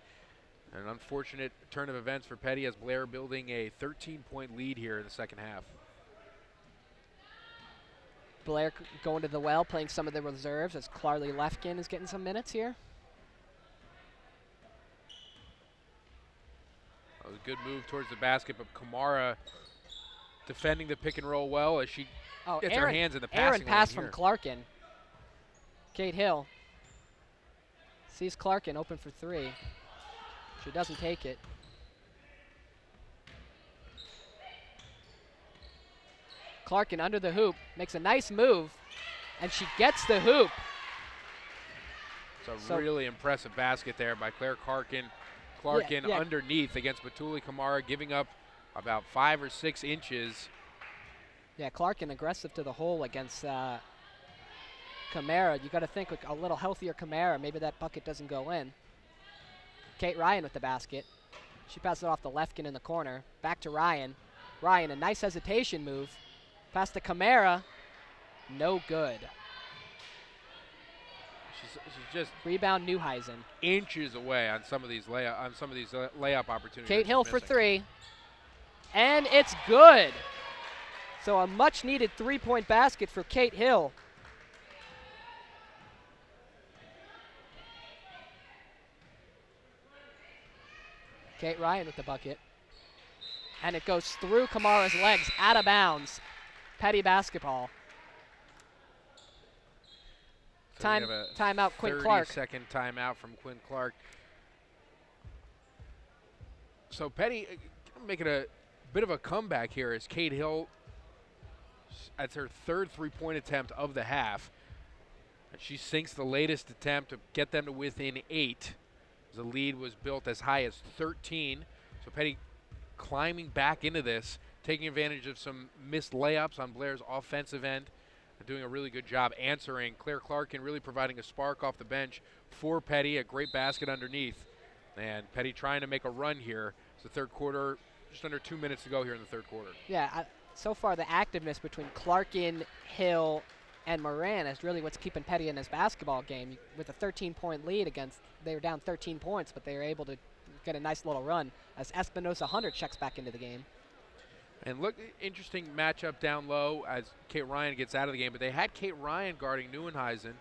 An unfortunate turn of events for Peddie as Blair building a 13-point lead here in the second half. Blair going to the well, playing some of the reserves as Clarley Lefkin is getting some minutes here. That was a good move towards the basket, but Kamara defending the pick and roll well as she gets her hands in the passing lane pass here. from Clarkin. Kate Hill sees Clarkin open for three. She doesn't take it. Clarkin under the hoop, makes a nice move, and she gets the hoop. It's a really impressive basket there by Claire Clarkin. Underneath against Batuli Kamara, giving up about 5 or 6 inches. Yeah, Clarkin aggressive to the hole against Kamara. You got to think with a little healthier Kamara, maybe that bucket doesn't go in. Kate Ryan with the basket. She passes it off to Lefkin in the corner. Back to Ryan. Ryan, a nice hesitation move. Pass to Camara. No good. She's just rebound Neuheisen. Inches away on some of these layup opportunities. Kate Hill for 3. And it's good. So a much needed 3-point basket for Kate Hill. Kate Ryan with the bucket. And it goes through Kamara's legs, out of bounds. Peddie basketball. So Timeout, Quinn Clark. 30-second timeout from Quinn Clark. So Peddie making a bit of a comeback here as Kate Hill, that's her third three-point attempt of the half. And she sinks the latest attempt to get them to within 8. The lead was built as high as 13. So Peddie climbing back into this, taking advantage of some missed layups on Blair's offensive end, and doing a really good job answering. Claire Clarkin really providing a spark off the bench for Peddie, a great basket underneath. And Peddie trying to make a run here. It's the third quarter, just under 2 minutes to go here in the third quarter. Yeah, so far the activeness between Clarkin, Hill, and Moran is really what's keeping Peddie in this basketball game. With a 13-point lead they were down 13 points, but they were able to get a nice little run as Espinosa Hunter checks back into the game. And look, interesting matchup down low as Kate Ryan gets out of the game, but they had Kate Ryan guarding Neuenhuizen,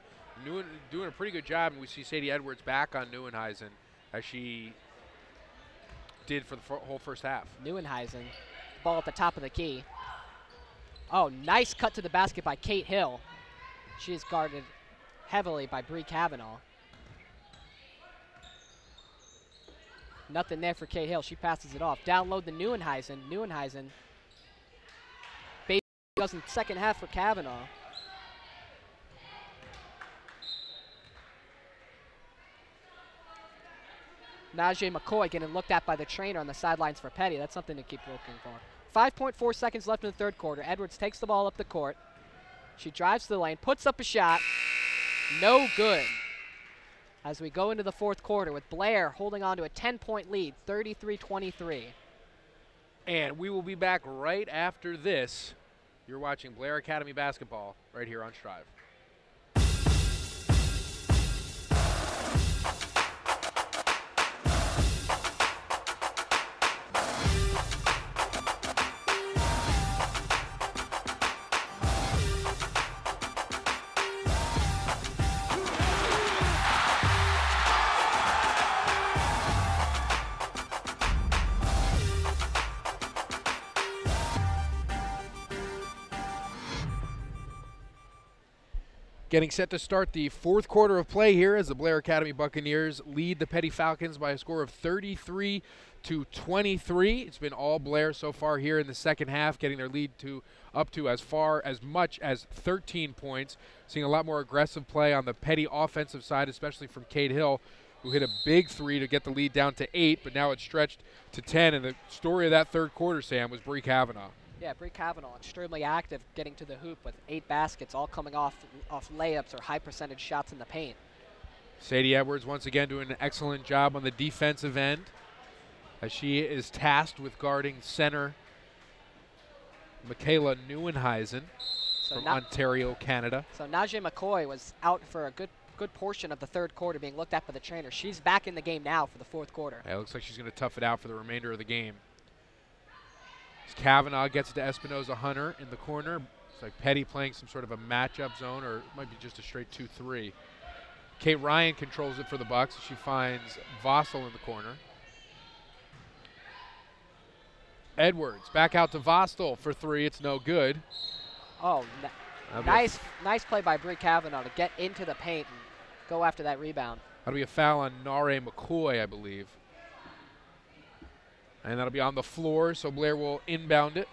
doing a pretty good job, and we see Sadie Edwards back on Neuenhuizen as she did for the whole first half. Neuenhuizen, ball at the top of the key. Oh, nice cut to the basket by Kate Hill. She is guarded heavily by Bree Kavanaugh. Nothing there for Kate Hill. She passes it off. Download the Neuenhuizen. Neuenhuizen. Baby goes in second half for Kavanaugh. Najee McCoy getting looked at by the trainer on the sidelines for Peddie. That's something to keep looking for. 5.4 seconds left in the third quarter. Edwards takes the ball up the court. She drives to the lane, puts up a shot. No good. As we go into the fourth quarter with Blair holding on to a 10-point lead, 33-23. And we will be back right after this. You're watching Blair Academy basketball right here on Strive. Getting set to start the fourth quarter of play here as the Blair Academy Buccaneers lead the Peddie Falcons by a score of 33-23. It's been all Blair so far here in the second half, getting their lead up to as much as 13 points. Seeing a lot more aggressive play on the Peddie offensive side, especially from Kate Hill, who hit a big three to get the lead down to 8, but now it's stretched to 10. And the story of that third quarter, Sam, was Bree Kavanaugh. Yeah, Bree Kavanaugh, extremely active, getting to the hoop with 8 baskets, all coming off layups or high percentage shots in the paint. Sadie Edwards once again doing an excellent job on the defensive end as she is tasked with guarding center Michaela Neuenhuizen from Ontario, Canada. So Najee McCoy was out for a good portion of the third quarter, being looked at by the trainer. She's back in the game now for the fourth quarter. Yeah, it looks like she's going to tough it out for the remainder of the game. Kavanaugh gets to Espinosa Hunter in the corner. It's like Peddie playing some sort of a matchup zone, or it might be just a straight 2-3. Kate Ryan controls it for the Bucks. She finds Vossel in the corner. Edwards back out to Vossel for 3. It's no good. Oh, nice play by Bree Kavanaugh to get into the paint and go after that rebound. That'll be a foul on Nare McCoy, I believe. And that'll be on the floor, so Blair will inbound it.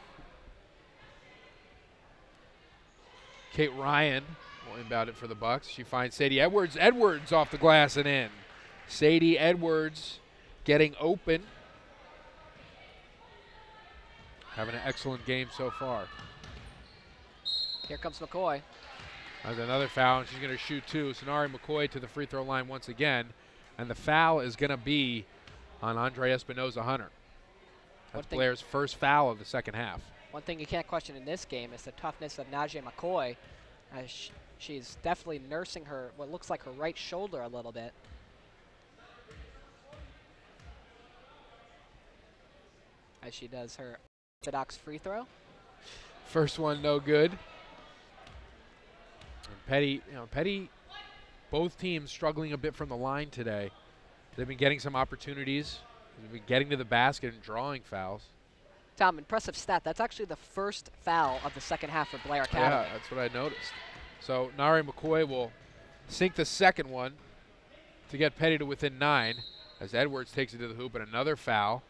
Kate Ryan will inbound it for the Bucks. She finds Sadie Edwards. Edwards off the glass and in. Sadie Edwards getting open. Having an excellent game so far. Here comes McCoy. There's another foul, and she's going to shoot 2. Sonari McCoy to the free throw line once again. And the foul is going to be on Andre Espinosa Hunter. That's Blair's first foul of the second half. One thing you can't question in this game is the toughness of Najee McCoy. She's definitely nursing what looks like her right shoulder a little bit. As she does her orthodox free throw. First one, no good. And Peddie, both teams struggling a bit from the line today. They've been getting some opportunities. They've been getting to the basket and drawing fouls. Tom, impressive stat. That's actually the first foul of the second half for Blair Academy. Yeah, that's what I noticed. So Nare McCoy will sink the second one to get Peddie to within 9 as Edwards takes it to the hoop and another foul.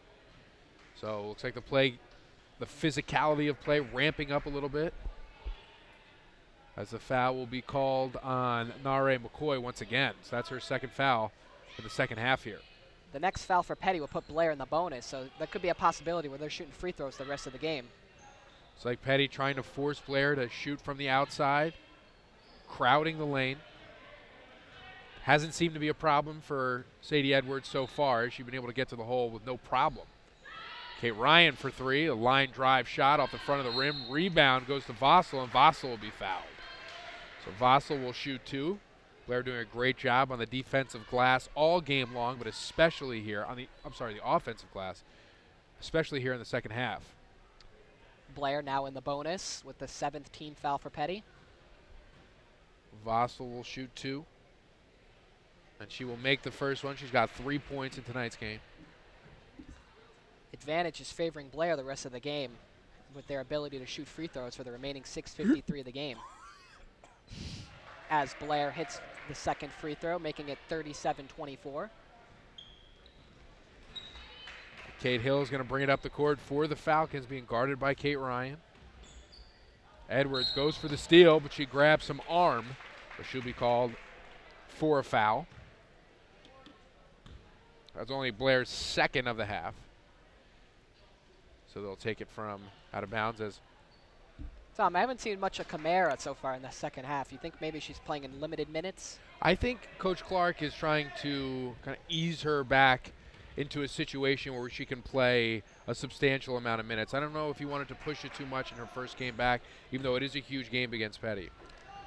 So it looks like the physicality of play ramping up a little bit as the foul will be called on Nare McCoy once again. So that's her second foul in the second half here. The next foul for Peddie will put Blair in the bonus, so that could be a possibility where they're shooting free throws the rest of the game. It's like Peddie trying to force Blair to shoot from the outside, crowding the lane. Hasn't seemed to be a problem for Sadie Edwards so far. She's been able to get to the hole with no problem. Kate Ryan for 3, a line drive shot off the front of the rim. Rebound goes to Vossel, and Vossel will be fouled. So Vossel will shoot 2. Blair doing a great job on the defensive glass all game long, but especially here on the offensive glass, especially here in the second half. Blair now in the bonus with the 7th team foul for Peddie. Vossel will shoot 2. And she will make the first one. She's got 3 points in tonight's game. Advantage is favoring Blair the rest of the game with their ability to shoot free throws for the remaining 6:53 of the game. As Blair hits the second free throw, making it 37-24. Kate Hill is going to bring it up the court for the Falcons, being guarded by Kate Ryan. Edwards goes for the steal, but she grabs some arm, but she'll be called for a foul. That's only Blair's second of the half. So they'll take it from out of bounds as Tom, I haven't seen much of Camara so far in the second half. You think maybe she's playing in limited minutes? I think Coach Clark is trying to kind of ease her back into a situation where she can play a substantial amount of minutes. I don't know if he wanted to push it too much in her first game back, even though it is a huge game against Peddie.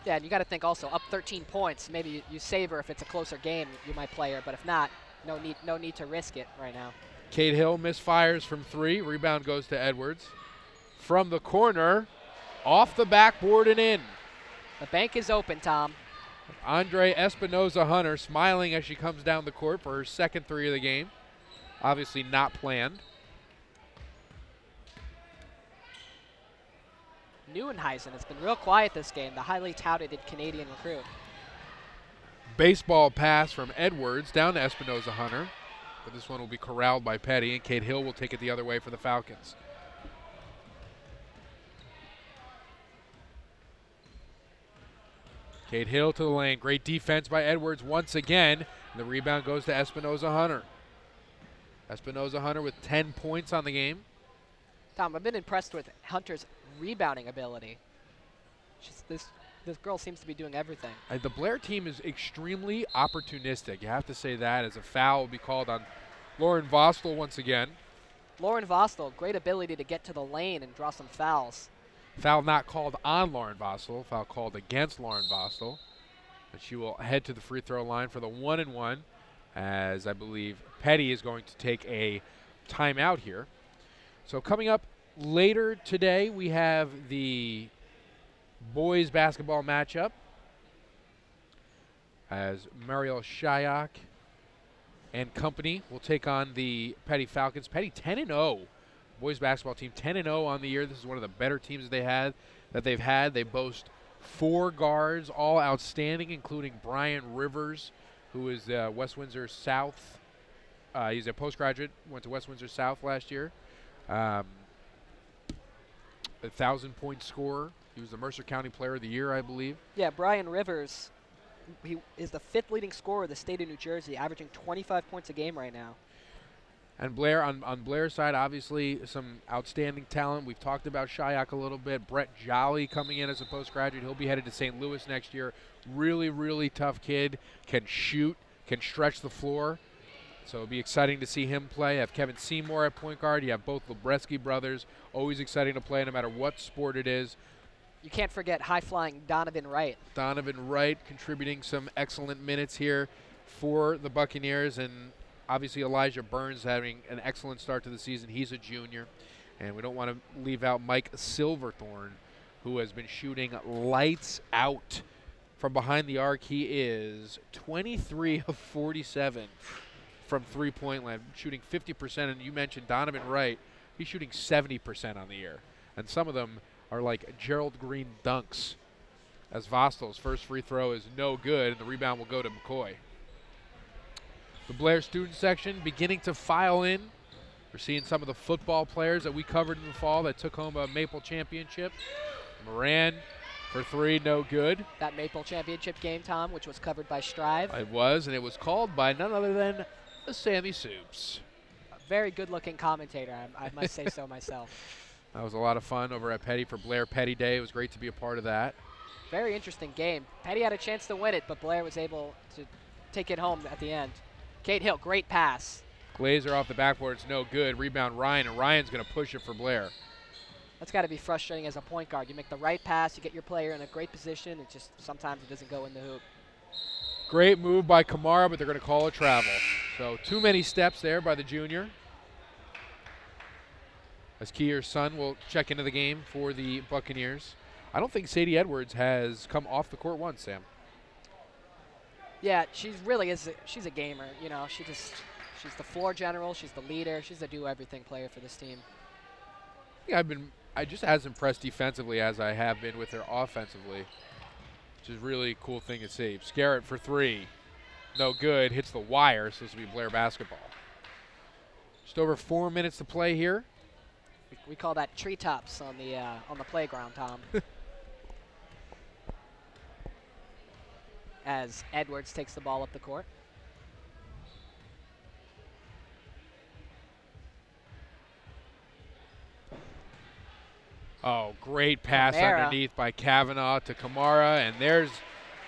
Yeah, and you got to think also up 13 points. Maybe you save her if it's a closer game. You might play her, but if not, no need to risk it right now. Kate Hill misfires from 3. Rebound goes to Edwards. From the corner, off the backboard and in. The bank is open, Tom. Andre Espinoza-Hunter smiling as she comes down the court for her second 3 of the game. Obviously not planned. Neuenhuizen has been real quiet this game, the highly touted Canadian recruit. Baseball pass from Edwards down to Espinoza-Hunter. But this one will be corralled by Peddie, and Kate Hill will take it the other way for the Falcons. Kate Hill to the lane. Great defense by Edwards once again. And the rebound goes to Espinoza-Hunter. Espinoza-Hunter with 10 points on the game. Tom, I've been impressed with Hunter's rebounding ability. This girl seems to be doing everything. The Blair team is extremely opportunistic. You have to say that, as a foul will be called on Lauren Vostel once again. Lauren Vostel, great ability to get to the lane and draw some fouls. Foul not called on Lauren Vostel. Foul called against Lauren Vostel. But she will head to the free throw line for the 1-and-1, as I believe Peddie is going to take a timeout here. So coming up later today, we have the boys basketball matchup as Mariel Shayak and company will take on the Peddie Falcons. Peddie 10-0. Boys basketball team 10-0 on the year. This is one of the better teams they've had. They boast 4 guards, all outstanding, including Brian Rivers, who is West Windsor South. He's a postgraduate, went to West Windsor South last year. 1,000-point scorer. He was the Mercer County Player of the Year, I believe. Yeah, Brian Rivers, he is the 5th leading scorer of the state of New Jersey, averaging 25 points a game right now. And Blair, on Blair's side, obviously some outstanding talent. We've talked about Shayak a little bit. Brett Jolly coming in as a postgraduate. He'll be headed to St. Louis next year. Really, really tough kid. Can shoot, can stretch the floor. So it'll be exciting to see him play. You have Kevin Seymour at point guard. You have both Lebreski brothers. Always exciting to play no matter what sport it is. You can't forget high-flying Donovan Wright. Donovan Wright contributing some excellent minutes here for the Buccaneers. And obviously Elijah Burns having an excellent start to the season. He's a junior. And we don't want to leave out Mike Silverthorne, who has been shooting lights out from behind the arc. He is 23 of 47 from three-point line, shooting 50%. And you mentioned Donovan Wright. He's shooting 70% on the year. And some of them are like Gerald Green dunks, as Vostel's first free throw is no good, and the rebound will go to McCoy. The Blair student section beginning to file in. We're seeing some of the football players that we covered in the fall that took home a MAPL championship. Moran for three, no good. That MAPL championship game, Tom, which was covered by Strive. It was, and it was called by none other than Sammy Soups. A very good-looking commentator, I must say so myself. That was a lot of fun over at Peddie for Blair Peddie Day. It was great to be a part of that. Very interesting game. Peddie had a chance to win it, but Blair was able to take it home at the end. Kate Hill, great pass. Glazer off the backboard, it's no good. Rebound Ryan, and Ryan's going to push it for Blair. That's got to be frustrating as a point guard. You make the right pass, you get your player in a great position, it just sometimes it doesn't go in the hoop. Great move by Kamara, but they're going to call a travel. So too many steps there by the junior. As Kier's son will check into the game for the Buccaneers. I don't think Sadie Edwards has come off the court once, Sam. Yeah, she's a gamer. You know, she's the floor general, she's the leader, she's the do-everything player for this team. Yeah, I just as impressed defensively as I have been with her offensively, which is really a cool thing to see. Scarrett for three, no good, hits the wire, so this will be Blair basketball. Just over 4 minutes to play here. We call that treetops on the playground, Tom. As Edwards takes the ball up the court. Oh, great pass Kamara. underneath by Kavanaugh to Kamara, and there's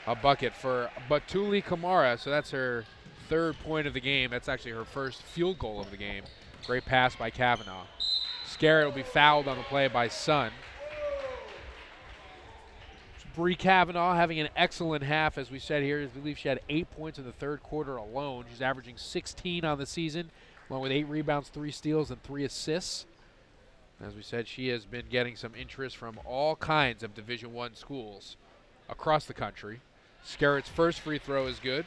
a bucket for Batuli Kamara. So that's her third point of the game. That's actually her first field goal of the game. Great pass by Kavanaugh. Scarrett will be fouled on the play by Sun. Bree Kavanaugh having an excellent half, as we said here. I believe she had 8 points in the third quarter alone. She's averaging 16 on the season, along with 8 rebounds, 3 steals, and 3 assists. As we said, she has been getting some interest from all kinds of Division I schools across the country. Scarrett's first free throw is good.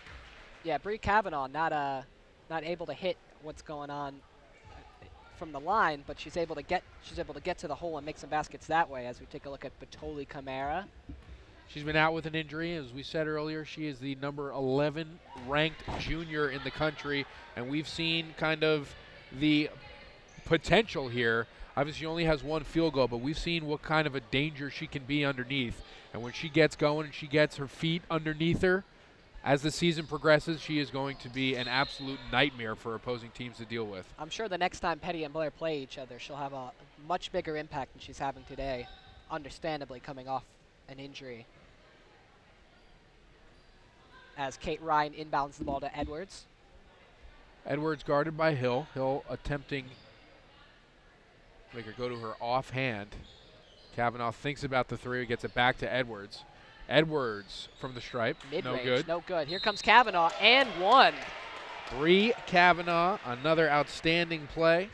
Yeah, Bree Kavanaugh not able to hit what's going on from the line, but she's able to get to the hole and make some baskets that way. As we take a look at Batoli Kamara. She's been out with an injury. As we said earlier, she is the number 11 ranked junior in the country, and we've seen kind of the potential here. Obviously, she only has 1 field goal, but we've seen what kind of a danger she can be underneath. And when she gets going and she gets her feet underneath her, as the season progresses, she is going to be an absolute nightmare for opposing teams to deal with. I'm sure the next time Peddie and Blair play each other, she'll have a much bigger impact than she's having today, understandably coming off an injury. As Kate Ryan inbounds the ball to Edwards. Edwards guarded by Hill. Hill attempting to make her go to her offhand. Kavanaugh thinks about the three, gets it back to Edwards. Edwards from the stripe, Mid-range, no good. no good. Here comes Kavanaugh, and one. Bree Kavanaugh, another outstanding play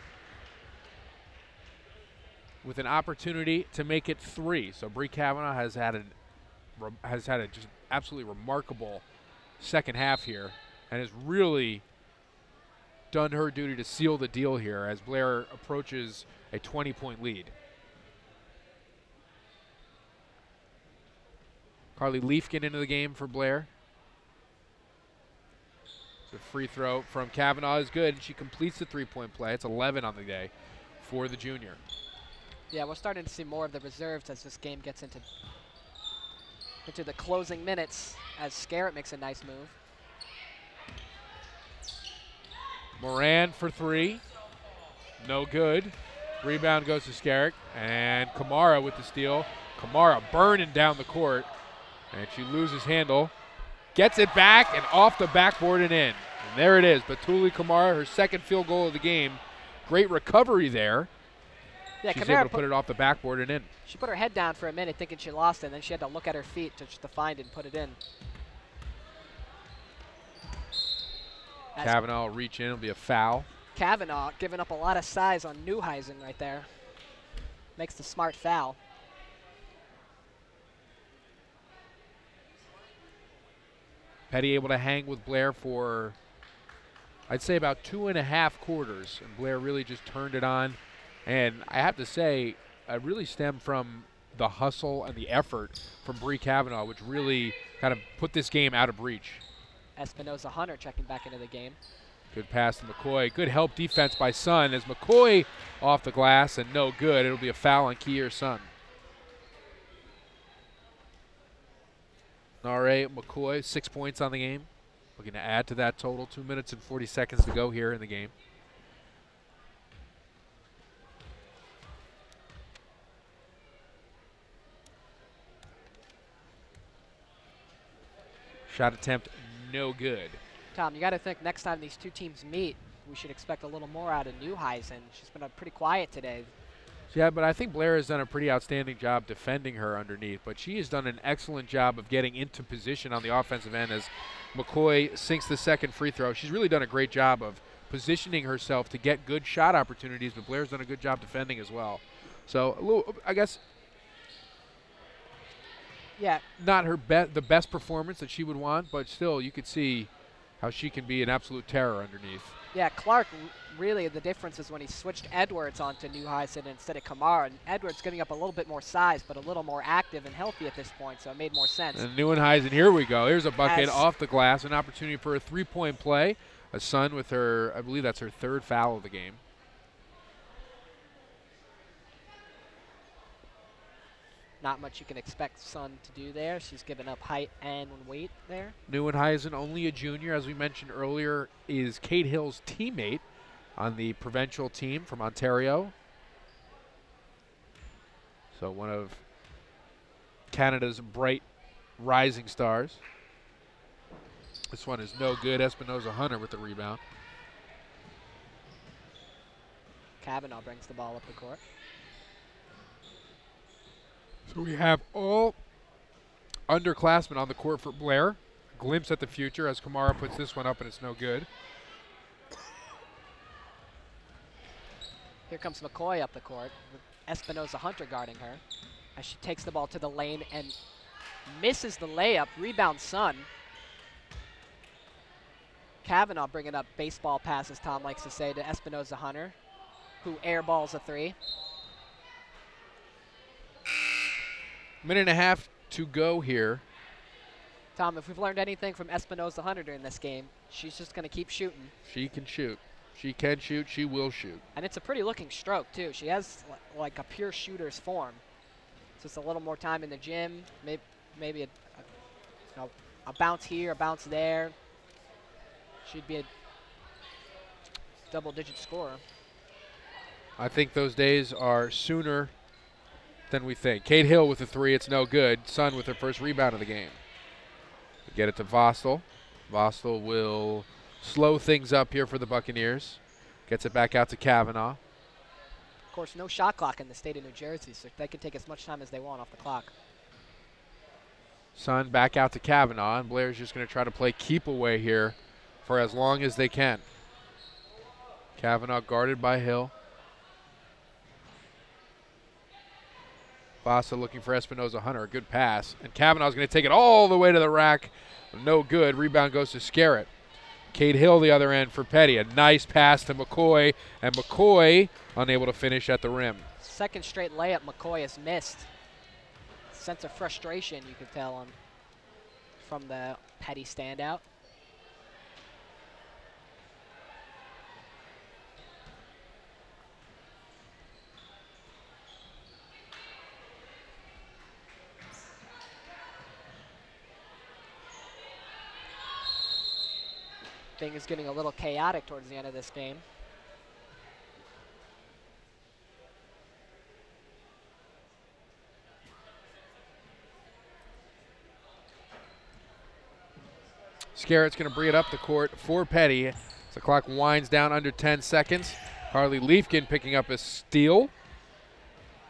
with an opportunity to make it 3. So Bree Kavanaugh has had a just absolutely remarkable second half here, and has really done her duty to seal the deal here as Blair approaches a 20-point lead. Carly Leafkin into the game for Blair. The free throw from Kavanaugh is good, and she completes the 3-point play. It's 11 on the day for the junior. Yeah, we're starting to see more of the reserves as this game gets into the closing minutes, as Scarrett makes a nice move. Moran for 3, no good. Rebound goes to Scarrett, and Kamara with the steal. Kamara burning down the court, and she loses handle. Gets it back and off the backboard and in. And there it is. Batuli Kamara, her second field goal of the game. Great recovery there. Yeah, She's Kamara able to put it off the backboard and in. She put her head down for a minute thinking she lost it, and then she had to look at her feet to find it and put it in. Kavanaugh will reach in. It'll be a foul. Kavanaugh giving up a lot of size on Neuheisen right there. Makes the smart foul. Peddie able to hang with Blair for, I'd say, about 2.5 quarters. And Blair really just turned it on. And I have to say, it really stemmed from the hustle and the effort from Bree Kavanaugh, which really kind of put this game out of reach. Espinoza Hunter checking back into the game. Good pass to McCoy. Good help defense by Sun as McCoy off the glass and no good. It'll be a foul on Kier Sun. All right, McCoy, 6 points on the game. Looking to add to that total. 2 minutes and 40 seconds to go here in the game. Shot attempt, no good. Tom, you got to think next time these two teams meet, we should expect a little more out of Neuheisen. She's been pretty quiet today. Yeah, but I think Blair has done a pretty outstanding job defending her underneath. But she has done an excellent job of getting into position on the offensive end as McCoy sinks the second free throw. She's really done a great job of positioning herself to get good shot opportunities, but Blair's done a good job defending as well. So, a little, I guess, yeah, not her the best performance that she would want, but still you could see how she can be an absolute terror underneath. Yeah, Clark, really the difference is when he switched Edwards onto Neuheisen instead of Kamara. And Edwards giving up a little bit more size, but a little more active and healthy at this point, so it made more sense. And Neuenhuizen, here we go. Here's a bucket off the glass, an opportunity for a three-point play. A Sun with her, I believe that's her third foul of the game. Not much you can expect Sun to do there. She's given up height and weight there. Neuenhuizen, only a junior, as we mentioned earlier, is Kate Hill's teammate on the provincial team from Ontario. So one of Canada's bright rising stars. This one is no good. Espinoza Hunter with the rebound. Kavanaugh brings the ball up the court. So we have all underclassmen on the court for Blair. Glimpse at the future as Kamara puts this one up and it's no good. Here comes McCoy up the court with Espinoza Hunter guarding her as she takes the ball to the lane and misses the layup. Rebound Sun. Kavanaugh bringing up baseball passes, Tom likes to say, to Espinoza Hunter, who airballs a three. Minute and a half to go here. Tom, if we've learned anything from Espinoza Hunter during this game, she's just going to keep shooting. She can shoot. She can shoot. She will shoot. And it's a pretty looking stroke, too. She has like a pure shooter's form. Just a little more time in the gym, maybe a bounce here, a bounce there. She'd be a double-digit scorer. I think those days are sooner than we think. Kate Hill with the three, it's no good. Sun with her first rebound of the game. We get it to Vostel. Vostel will slow things up here for the Buccaneers. Gets it back out to Kavanaugh. Of course, no shot clock in the state of New Jersey, so they can take as much time as they want off the clock. Sun back out to Kavanaugh, and Blair's just going to try to play keep away here for as long as they can. Kavanaugh guarded by Hill. Vasa looking for Espinoza Hunter, a good pass. And Kavanaugh's going to take it all the way to the rack. No good. Rebound goes to Scarrett. Kate Hill the other end for Peddie. A nice pass to McCoy. And McCoy unable to finish at the rim. Second straight layup McCoy has missed. Sense of frustration you could tell from the Peddie standout. Thing is getting a little chaotic towards the end of this game. Scarrett's going to bring it up the court for Peddie. As the clock winds down under 10 seconds. Carly Leafkin picking up a steal.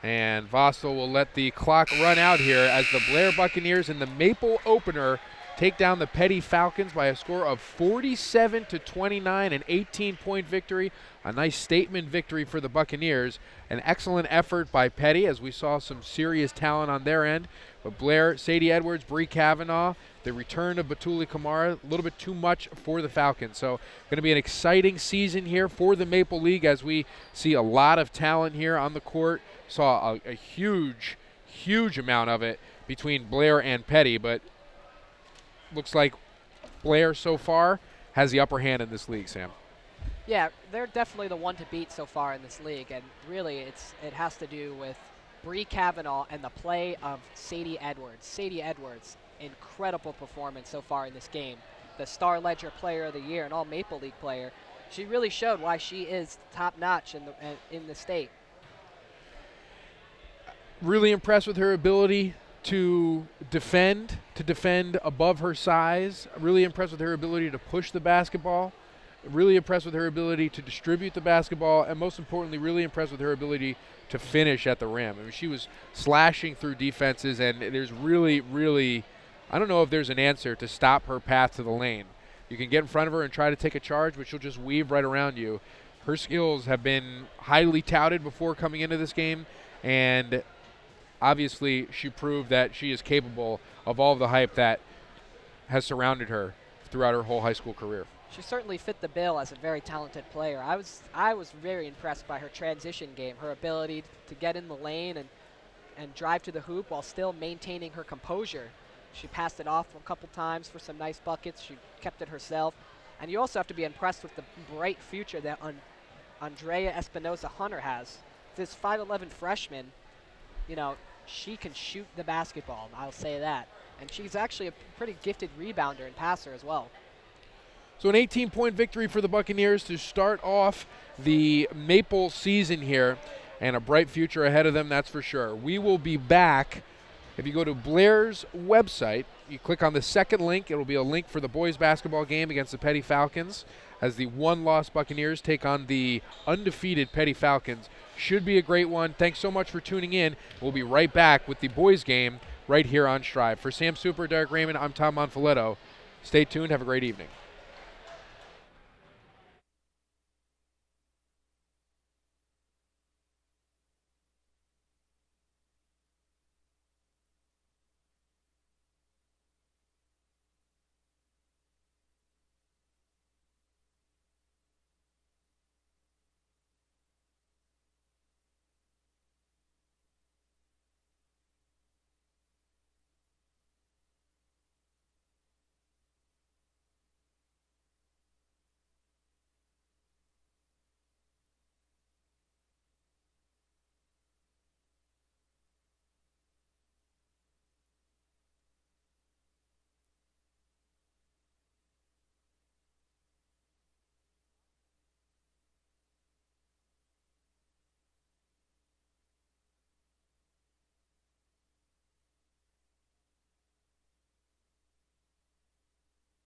And Vostel will let the clock run out here as the Blair Buccaneers in the MAPL opener take down the Peddie Falcons by a score of 47-29, an 18-point victory. A nice statement victory for the Buccaneers. An excellent effort by Peddie, as we saw some serious talent on their end. But Blair, Sadie Edwards, Bree Kavanaugh, the return of Batuli Kamara, a little bit too much for the Falcons. So going to be an exciting season here for the Maple League as we see a lot of talent here on the court. Saw a huge, huge amount of it between Blair and Peddie, but looks like Blair so far has the upper hand in this league, Sam. Yeah, they're definitely the one to beat so far in this league, and really it has to do with Bree Kavanaugh and the play of Sadie Edwards. Sadie Edwards, incredible performance so far in this game. The Star Ledger Player of the Year and all Maple League player. She really showed why she is top-notch in the state. Really impressed with her ability to defend above her size. Really impressed with her ability to push the basketball. Really impressed with her ability to distribute the basketball. And most importantly, really impressed with her ability to finish at the rim. I mean, she was slashing through defenses, and there's really, I don't know if there's an answer to stop her path to the lane. You can get in front of her and try to take a charge, but she'll just weave right around you. Her skills have been highly touted before coming into this game, and obviously she proved that she is capable of all of the hype that has surrounded her throughout her whole high school career. She certainly fit the bill as a very talented player. I was very impressed by her transition game, her ability to get in the lane and drive to the hoop while still maintaining her composure. She passed it off a couple times for some nice buckets. She kept it herself. And you also have to be impressed with the bright future that Andrea Espinosa-Hunter has. This 5'11" freshman, you know, she can shoot the basketball, I'll say that. And she's actually a pretty gifted rebounder and passer as well. So an 18-point victory for the Buccaneers to start off the Maple season here, and a bright future ahead of them, that's for sure. We will be back. If you go to Blair's website, you click on the second link. It will be a link for the boys basketball game against the Peddie Falcons as the one-loss Buccaneers take on the undefeated Peddie Falcons. Should be a great one. Thanks so much for tuning in. We'll be right back with the boys game right here on Strive. For Sam Super, Derek Raymond, I'm Tom Monfiletto. Stay tuned. Have a great evening.